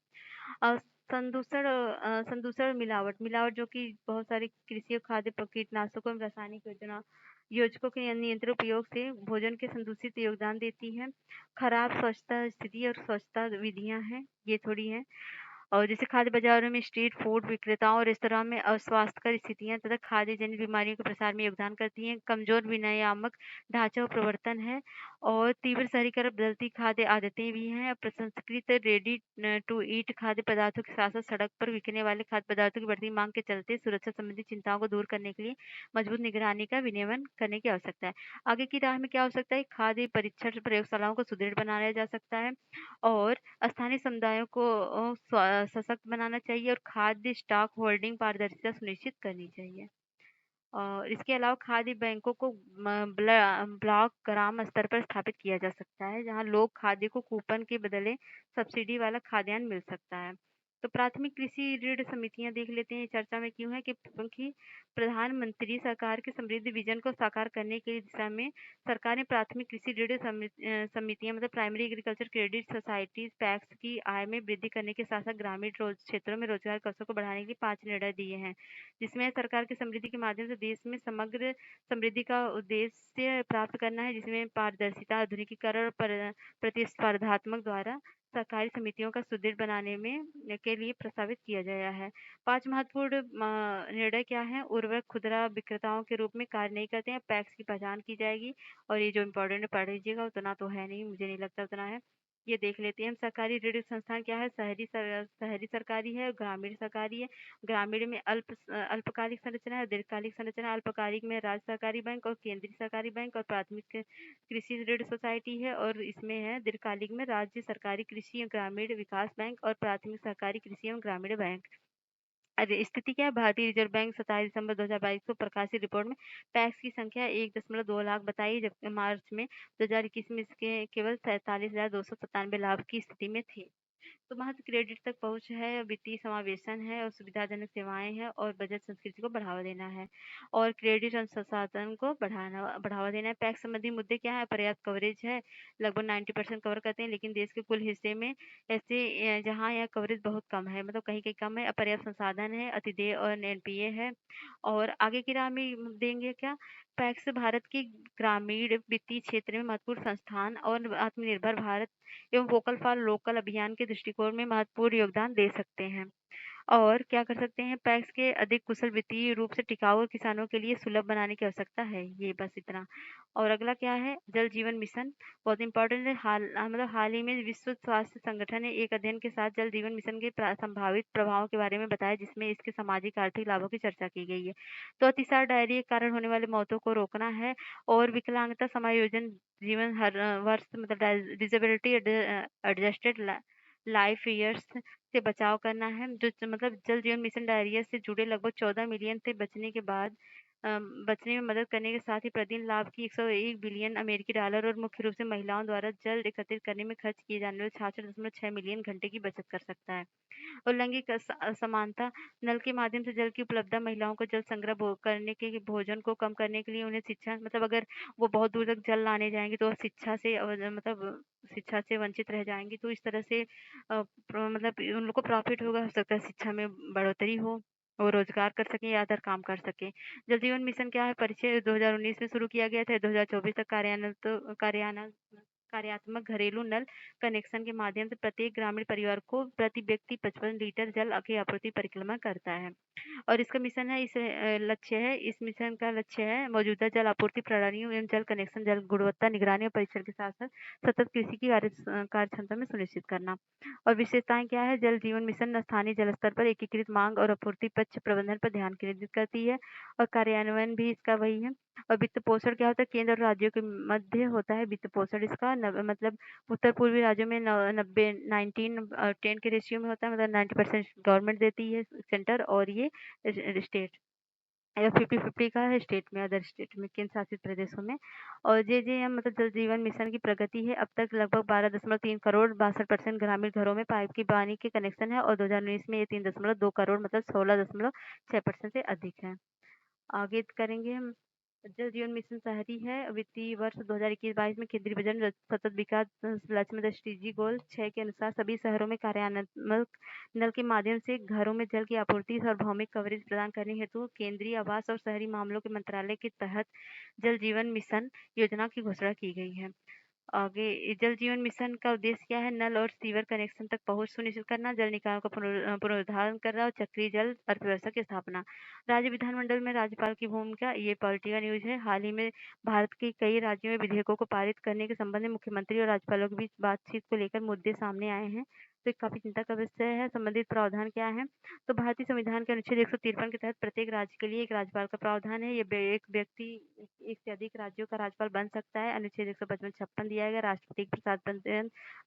संदूषण मिलावट मिलावट जो कि बहुत सारी कृषि और खाद्य कीटनाशकों एवं रासायनिक योजकों के नियंत्रित उपयोग से भोजन के संदूषित योगदान देती है। खराब स्वच्छता स्थिति और स्वच्छता विधियां हैं ये थोड़ी है और जैसे खाद्य बाजारों में स्ट्रीट फूड विक्रेताओं और रेस्तरां में अस्वास्थ्यकर स्थितियां तथा खाद्य जनित बीमारियों के प्रसार में योगदान करती हैं। कमजोर विनियामक ढांचा और प्रवर्तन है और तीव्र शहरीकरण बदलती खाद्य आदतें भी हैं। प्रसंस्कृत रेडी टू ईट खाद्य पदार्थों के साथ साथ सड़क पर बिकने वाले खाद्य पदार्थों की बढ़ती मांग के चलते सुरक्षा संबंधी चिंताओं को दूर करने के लिए मजबूत निगरानी का विनियमन करने की आवश्यकता है। आगे की राह में क्या हो सकता है? खाद्य परीक्षण प्रयोगशालाओं को सुदृढ़ बनाया जा सकता है और स्थानीय समुदायों को सशक्त बनाना चाहिए और खाद्य स्टॉक होल्डिंग पारदर्शिता सुनिश्चित करनी चाहिए। और इसके अलावा खाद्य बैंकों को ब्लॉक ग्राम स्तर पर स्थापित किया जा सकता है जहां लोग खाद्य को कूपन के बदले सब्सिडी वाला खाद्यान्न मिल सकता है। तो प्राथमिक कृषि ऋण समितियां देख लेते हैं चर्चा में क्यों है कि क्योंकि प्रधानमंत्री सरकार के समृद्ध विजन को साकार करने की दिशा में सरकार ने प्राथमिक कृषि ऋण समितियां मतलब primary agriculture credit societies PACS की आय में वृद्धि करने के साथ साथ ग्रामीण क्षेत्रों में रोजगार के अवसर को बढ़ाने के लिए 5 निर्णय दिए हैं जिसमें सरकार की समृद्धि के माध्यम से देश में समग्र समृद्धि का उद्देश्य प्राप्त करना है जिसमें पारदर्शिता आधुनिकीकरण और प्रतिस्पर्धात्मक द्वारा सरकारी समितियों का सुदृढ़ बनाने में के लिए प्रस्तावित किया गया है। 5 महत्वपूर्ण निर्णय क्या है? उर्वरक खुदरा विक्रेताओं के रूप में कार्य नहीं करते हैं, पैक्स की पहचान की जाएगी और ये जो इम्पोर्टेंट है पढ़ लीजिएगा उतना तो है नहीं मुझे नहीं लगता उतना है। ये देख लेते हैं हम सरकारी ऋण संस्थान क्या है? शहरी सरकारी है, ग्रामीण सरकारी है। ग्रामीण में अल्पकालिक संरचना है, दीर्घकालिक संरचना। अल्पकालिक में राज्य सरकारी बैंक और केंद्रीय सरकारी बैंक और प्राथमिक कृषि ऋण सोसाइटी है और इसमें है दीर्घकालिक में राज्य सरकारी कृषि एवं ग्रामीण विकास बैंक और प्राथमिक सरकारी कृषि एवं ग्रामीण बैंक। अरे स्थिति क्या है? भारतीय रिजर्व बैंक 27 दिसंबर 2022 को प्रकाशित रिपोर्ट में पैक्स की संख्या 1.2 लाख बताई जबकि मार्च में 2021 में इसके केवल 47,297 लाभ की स्थिति में थे। तो महत्व क्रेडिट तक पहुंच है, वित्तीय समावेशन है और सुविधाजनक सेवाएं हैं और बजट संस्कृति को बढ़ावा देना है और क्रेडिट संसाधन को बढ़ावा देना है। पैक्स संबंधी मुद्दे क्या है? पर्याप्त कवरेज है, लगभग 90% कवर करते हैं लेकिन देश के कुल हिस्से में ऐसे जहाँ यह कवरेज बहुत कम है मतलब कहीं कहीं कम है। अपर्याप्त संसाधन है, अतिदेय और एनपीए है और आगे की राह में देंगे क्या पैक्स भारत की ग्रामीण वित्तीय क्षेत्र में महत्वपूर्ण संस्थान और आत्मनिर्भर भारत एवं वोकल फॉर लोकल अभियान के दृष्टिकोण में महत्वपूर्ण योगदान दे सकते हैं। और क्या कर सकते हैं, पैक्स के अधिक कुशल वित्तीय रूप से टिकाऊ और किसानों के लिए सुलभ बनाने की आवश्यकता है। ये बस इतना। और अगला क्या है, जल जीवन मिशन। बहुत इंपॉर्टेंट है। मतलब हाल ही में विश्व स्वास्थ्य संगठन ने एक अध्ययन के साथ जल जीवन मिशन के संभावित प्रभावों के बारे में बताया, जिसमें इसके सामाजिक आर्थिक लाभों की चर्चा की गई है। तो अतिसार डायरिया के कारण होने वाली मौतों को रोकना है और विकलांगता समायोजन जीवन हर वर्ष मतलब डिसेबिलिटी एडजस्टेड लाइफ ईयर्स से बचाव करना है। जो मतलब जल जीवन मिशन डायरिया से जुड़े लगभग 14 मिलियन से बचने के बाद बचने में मदद करने के साथ ही प्रतिदिन लाभ की 101 बिलियन अमेरिकी डॉलर और मुख्य रूप से महिलाओं द्वारा जल एकत्रित करने में खर्च किए जाने वाले 66.6 मिलियन घंटे की बचत कर सकता है। और लैंगिक असमानता। नल के माध्यम से जल की उपलब्धता महिलाओं को जल संग्रह करने के भोजन को कम करने के लिए उन्हें शिक्षा मतलब अगर वो बहुत दूर तक जल लाने जाएंगे तो शिक्षा से मतलब शिक्षा से वंचित रह जाएंगी। तो इस तरह से मतलब उन लोग को प्रॉफिट होगा, हो सकता है शिक्षा में बढ़ोतरी हो और रोजगार कर सकें या अदर काम कर सकें। जल जीवन मिशन क्या है, परिचय 2019 में शुरू किया गया था। 2024 तक कार्यात्मक घरेलू नल कनेक्शन के माध्यम से प्रत्येक ग्रामीण परिवार को प्रति व्यक्ति 55 लीटर जल की आपूर्ति परिक्रमा करता है। और इसका मिशन है, इस मिशन का लक्ष्य है मौजूदा जल आपूर्ति प्रणालियों एवं जल कनेक्शन जल गुणवत्ता निगरानी और परीक्षण के साथ साथ सतत कृषि की कार्य क्षमता में सुनिश्चित करना। और विशेषताएं क्या है, जल जीवन मिशन स्थानीय जल स्तर पर एकीकृत मांग और आपूर्ति पक्ष प्रबंधन पर ध्यान केंद्रित करती है और कार्यान्वयन भी इसका वही है। और वित्त पोषण क्या होता है, केंद्र और राज्यों के मध्य होता है वित्त पोषण इसका मतलब उत्तर पूर्वी राज्यों में 19 के रेशियो में होता है, मतलब 90% गवर्नमेंट देती है सेंटर, और ये स्टेट या 50-50 का है स्टेट में, अदर स्टेट में, केंद्र शासित प्रदेशों में। और JJM मतलब जल जीवन मिशन की प्रगति है, अब तक लगभग 12.3 करोड़ 62% ग्रामीण घरों में पाइप की पानी के कनेक्शन है और 2019 में ये 3.2 करोड़ मतलब 16.6% से अधिक है। आगे करेंगे हम। जल जीवन मिशन शहरी है। वित्तीय वर्ष 2021-22 में केंद्रीय बजट सतत विकास लक्ष्य में SDG गोल 6 के अनुसार सभी शहरों में कार्यान्वयन नल के माध्यम से घरों में जल की आपूर्ति और भौमिक कवरेज प्रदान करने हेतु केंद्रीय आवास और शहरी मामलों के मंत्रालय के तहत जल जीवन मिशन योजना की घोषणा की गई है। आगे जल जीवन मिशन का उद्देश्य क्या है, नल और सीवर कनेक्शन तक पहुंच सुनिश्चित करना, जल निकायों का पुनरुद्धार करना और चक्रीय जल अर्थव्यवस्था की स्थापना। राज्य विधानमंडल में राज्यपाल की भूमिका, ये पॉलिटिकल न्यूज है। हाल ही में भारत के कई राज्यों में विधेयकों को पारित करने के संबंध में मुख्यमंत्री और राज्यपालों के बीच बातचीत को लेकर मुद्दे सामने आए हैं, तो काफी चिंता का विषय है। संबंधित प्रावधान क्या है, तो भारतीय संविधान के अनुच्छेद 153 के तहत प्रत्येक राज्य के लिए एक राज्यपाल का प्रावधान है। ये एक व्यक्ति एक से अधिक राज्यों का राज्यपाल बन सकता है। अनुच्छेद 155-56 दिया गया, राष्ट्रपति के प्रसाद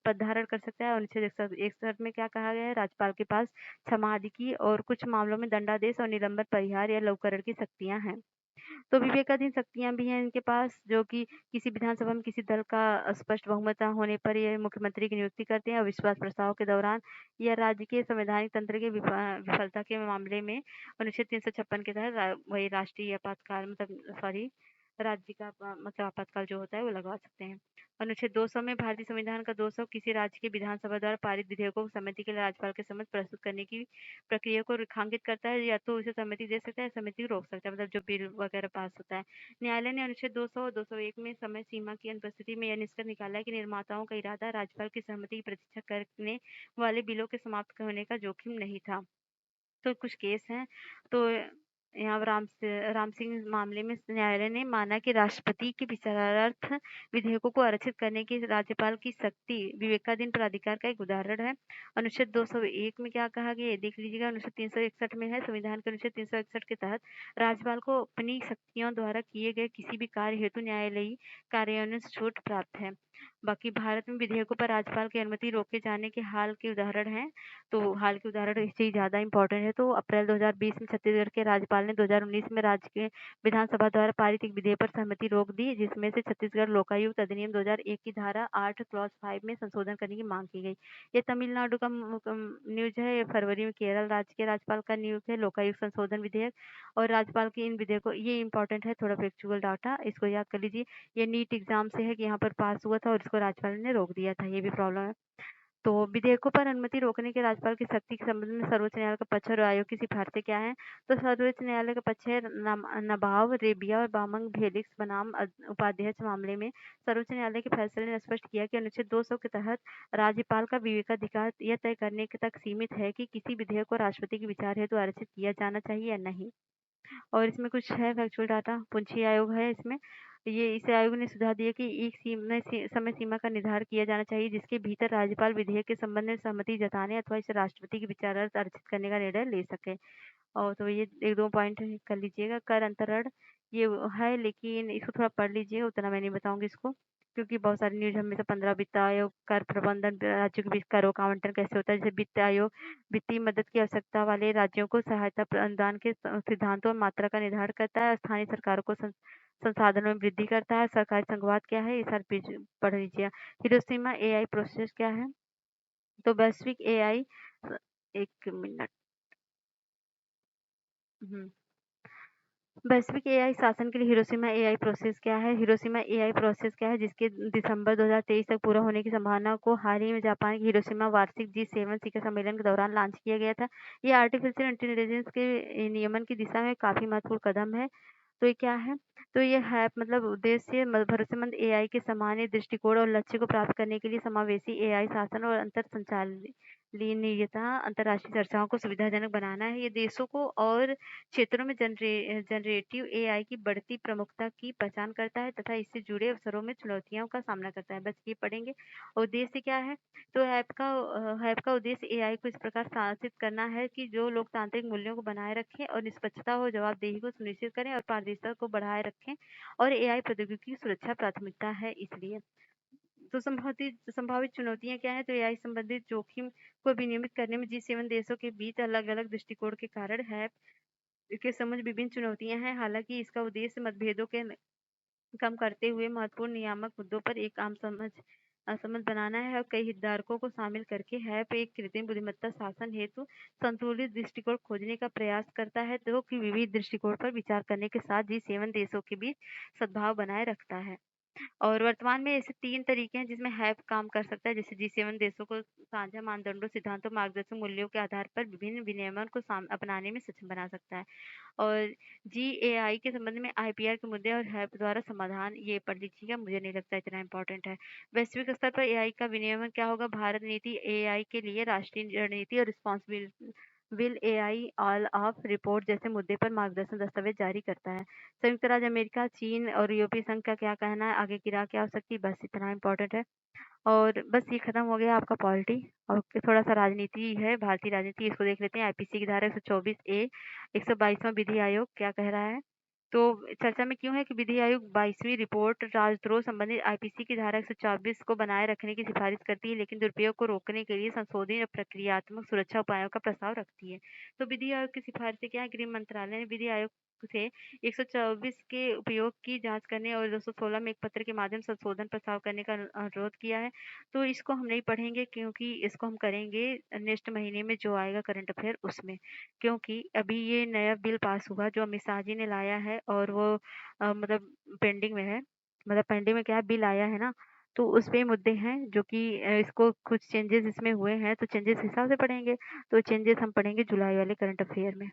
पद धारण कर सकता है। अनुच्छेद 161 में क्या कहा गया है, राज्यपाल के पास क्षमा की और कुछ मामलों में दंडादेश और निलंबन परिहार या लघुकरण की शक्तियां हैं। तो विवेकाधीन शक्तियां भी हैं इनके पास, जो कि किसी विधानसभा में किसी दल का स्पष्ट बहुमत होने पर ये मुख्यमंत्री की नियुक्ति करते हैं। अविश्वास प्रस्ताव के दौरान या राज्य के संवैधानिक तंत्र के विफलता के मामले में अनुच्छेद 356 के तहत वही राष्ट्रीय आपातकाल मतलब सॉरी राज्य का मतलब आपातकाल जो होता है वो लगवा सकते हैं। अनुच्छेद 200 में भारतीय संविधान का 200 किसी राज्य की विधानसभा द्वारा पारित विधेयकों को समिति के लिए राज्यपाल के समक्ष प्रस्तुत करने की प्रक्रिया को रेखांकित करता है, या तो उसे समिति दे सकता है, समिति रोक सकता है, मतलब जो बिल वगैरह पास होता है। न्यायालय ने अनुच्छेद 200 और 201 में समय सीमा की अनुपस्थिति में यह निष्कर्ष निकाला है कि निर्माताओं का इरादा राज्यपाल की सहमति की प्रतीक्षा करने वाले बिलों के समाप्त होने का जोखिम नहीं था। तो कुछ केस हैं, तो यहाँ राम सिंह मामले में न्यायालय ने माना कि राष्ट्रपति के विचारार्थ विधेयकों को आरक्षित करने की राज्यपाल की शक्ति विवेकाधीन प्राधिकार का एक उदाहरण है। अनुच्छेद 201 में क्या कहा गया देख लीजिएगा। अनुच्छेद 361 में है, संविधान के अनुच्छेद 361 के तहत राज्यपाल को अपनी शक्तियों द्वारा किए गए किसी भी कार्य हेतु न्यायालयी कार्यान्वयन से छूट प्राप्त है। बाकी भारत में विधेयकों पर राज्यपाल की अनुमति रोके जाने के हाल के उदाहरण हैं, तो हाल के उदाहरण इससे ज्यादा इंपॉर्टेंट है। तो अप्रैल 2020 में छत्तीसगढ़ के राज्यपाल ने 2019 में राज्य के विधानसभा द्वारा पारित एक विधेयक पर सहमति रोक दी, जिसमें से छत्तीसगढ़ लोकायुक्त अधिनियम 2001 की धारा 8 क्लॉज 5 में संशोधन करने की मांग की गई। ये तमिलनाडु का न्यूज है। ये फरवरी में केरल राज्य के राज्यपाल का न्यूज है, लोकायुक्त संशोधन विधेयक। और राज्यपाल के इन विधेयकों, ये इंपॉर्टेंट है, थोड़ा फैक्चुअल डाटा, इसको याद कर लीजिए। ये नीट एग्जाम से है कि यहाँ पर पास हुआ था और इसको राज्यपाल ने रोक दिया था, ये भी प्रॉब्लम है। तो विधेयकों पर अनुमति रोकने के राज्यपाल की शक्ति के संबंध में सर्वोच्च न्यायालय का पक्ष और आयोग की सिफारिशें क्या हैं? तो सर्वोच्च न्यायालय का पक्ष है नबाव रेबिया और बामंग फेलिक्स बनाम उपाध्यक्ष मामले में सर्वोच्च न्यायालय के फैसले ने स्पष्ट किया कि अनुच्छेद 200 के तहत राज्यपाल का विवेकाधिकार यह तय करने के तक सीमित है कि किसी विधेयक को राष्ट्रपति के विचार हेतु आरक्षित किया जाना चाहिए या नहीं। और इसमें कुछ है फैक्चुअल डाटा, पुंछी आयोग है इसमें। ये इस आयोग ने सुझाव दिया कि एक समय सीमा का निर्धारण किया जाना चाहिए जिसके भीतर राज्यपाल विधेयक के संबंध में सहमति जताने अथवा इसे राष्ट्रपति के विचारार्थ आरक्षित करने का निर्णय ले सके। और तो ये 1-2 पॉइंट कर लीजिएगा। कर अंतरण ये है, लेकिन इसको थोड़ा पढ़ लीजिएगा, उतना मैं नहीं बताऊँगी इसको, क्योंकि बहुत सारी न्यूज़ हमेशा 15 वित्त आयोग, कर प्रबंधन, राज्यों के बीच करों का आवंटन कैसे होता है। जैसे वित्त आयोग वित्तीय मदद की आवश्यकता वाले राज्यों को सहायता अनुदान के सिद्धांतों और मात्रा का निर्धारण करता है। स्थानीय सरकारों को संसाधनों में वृद्धि करता है। सरकारी संघवाद क्या है, ये सारे पेज पढ़ लीजिए। हिरोशिमा एआई प्रोसेस क्या है? तो वैश्विक एआई 1 मिनट। हुँ। वैश्विक एआई शासन के लिए हिरोशिमा एआई प्रोसेस क्या है? हिरोशिमा एआई प्रोसेस क्या है, जिसके दिसंबर 2023 तक पूरा होने की संभावना को हाल ही में जापान के हिरोशिमा वार्षिक G7 शिखर सम्मेलन के दौरान लॉन्च किया गया था। ये आर्टिफिशियल इंटेलिजेंस के नियमन की दिशा में काफ़ी महत्वपूर्ण कदम है। तो ये क्या है? तो ये है मतलब उद्देश्य भरोसेमंद एआई के सामान्य दृष्टिकोण और लक्ष्य को प्राप्त करने के लिए समावेशी एआई शासन और अंतर संचालनीयता अंतर्राष्ट्रीय चर्चाओं को सुविधाजनक बनाना है। ये देशों को और क्षेत्रों में जनरेटिव एआई की बढ़ती प्रमुखता की पहचान करता है तथा इससे जुड़े अवसरों में चुनौतियों का सामना करता है। बस ये पढ़ेंगे। उद्देश्य क्या है? तो ऐप का उद्देश्य एआई को इस प्रकार शासित करना है कि जो लोकतांत्रिक मूल्यों को बनाए रखें और निष्पक्षता और जवाबदेही को सुनिश्चित करें और पारदर्शिता को बढ़ाए रखें, और एआई प्रौद्योगिकी की सुरक्षा प्राथमिकता है इसलिए। तो संभावित चुनौतियाँ क्या हैं? तो एआई संबंधित जोखिम को विनियमित करने में G7 देशों के बीच अलग-अलग दृष्टिकोण के कारण है के समझ विभिन्न चुनौतियाँ हैं। हालाँकि इसका उद्देश्य मतभेदों के कम करते हुए महत्वपूर्ण नियामक मुद्दों पर एक आम समझ बनाना है और कई हितधारकों को शामिल करके हैप एक कृत्रिम बुद्धिमत्ता शासन हेतु संतुलित दृष्टिकोण खोजने का प्रयास करता है, जो कि विविध दृष्टिकोण पर विचार करने के साथ G7 देशों के बीच सद्भाव बनाए रखता है। और वर्तमान में ऐसे 3 तरीके हैं जिसमें हैप काम कर सकता है, जैसे G7 देशों को साझा मानदंडों, सिद्धांतों, मार्गदर्शक मूल्यों के आधार पर विभिन्न विनियमन को अपनाने में सक्षम बना सकता है। और जीएआई के संबंध में आईपीआर के मुद्दे और हैप द्वारा समाधान, ये पढ़ लीजिएगा, मुझे नहीं लगता इतना इम्पोर्टेंट है। वैश्विक स्तर पर एआई का विनियमन क्या होगा? भारत नीति एआई के लिए राष्ट्रीय रणनीति और responsible will AI all of report जैसे मुद्दे पर मार्गदर्शन दस्तावेज जारी करता है। संयुक्त राज्य अमेरिका, चीन और यूरोपीय संघ का क्या कहना है, आगे की राह क्या हो सकती है, बस इतना इम्पोर्टेंट है। और बस ये खत्म हो गया आपका पॉलिटी। और थोड़ा सा राजनीति है, भारतीय राजनीति, इसको देख लेते हैं। आईपीसी की धारा 124 ए 122वां विधि आयोग क्या कह रहा है? तो चर्चा में क्यों है कि विधि आयोग 22वीं रिपोर्ट राजद्रोह संबंधित आईपीसी की धारा 124 को बनाए रखने की सिफारिश करती है, लेकिन दुरुपयोग को रोकने के लिए संशोधित और प्रक्रियात्मक सुरक्षा उपायों का प्रस्ताव रखती है। तो विधि आयोग की सिफारिशें क्या है? गृह मंत्रालय ने विधि आयोग से 124 के उपयोग की जांच करने और 216 में एक पत्र के माध्यम से संशोधन प्रस्ताव करने का अनुरोध किया है। तो इसको हम नहीं पढ़ेंगे, क्योंकि इसको हम करेंगे नेक्स्ट महीने में जो आएगा करंट अफेयर उसमें। क्योंकि अभी ये नया बिल पास हुआ जो अमित शाह जी ने लाया है, और वो मतलब पेंडिंग में है। मतलब पेंडिंग में क्या है, बिल आया है ना, तो उस पे मुद्दे हैं जो कि इसको कुछ चेंजेस इसमें हुए हैं, तो चेंजेस हिसाब से पढ़ेंगे। तो चेंजेस हम पढ़ेंगे जुलाई वाले करंट अफेयर में।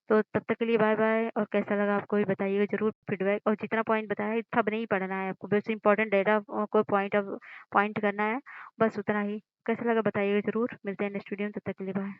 तो तब तक के लिए बाय बाय। और कैसा लगा आपको भी बताइएगा ज़रूर फीडबैक। और जितना पॉइंट बताया है सब नहीं पढ़ना है आपको, बस इम्पोर्टेंट डेटा को पॉइंट करना है, बस उतना ही। कैसा लगा बताइएगा ज़रूर। मिलते हैं नेक्स्ट वीडियो में, तब तक के लिए बाय।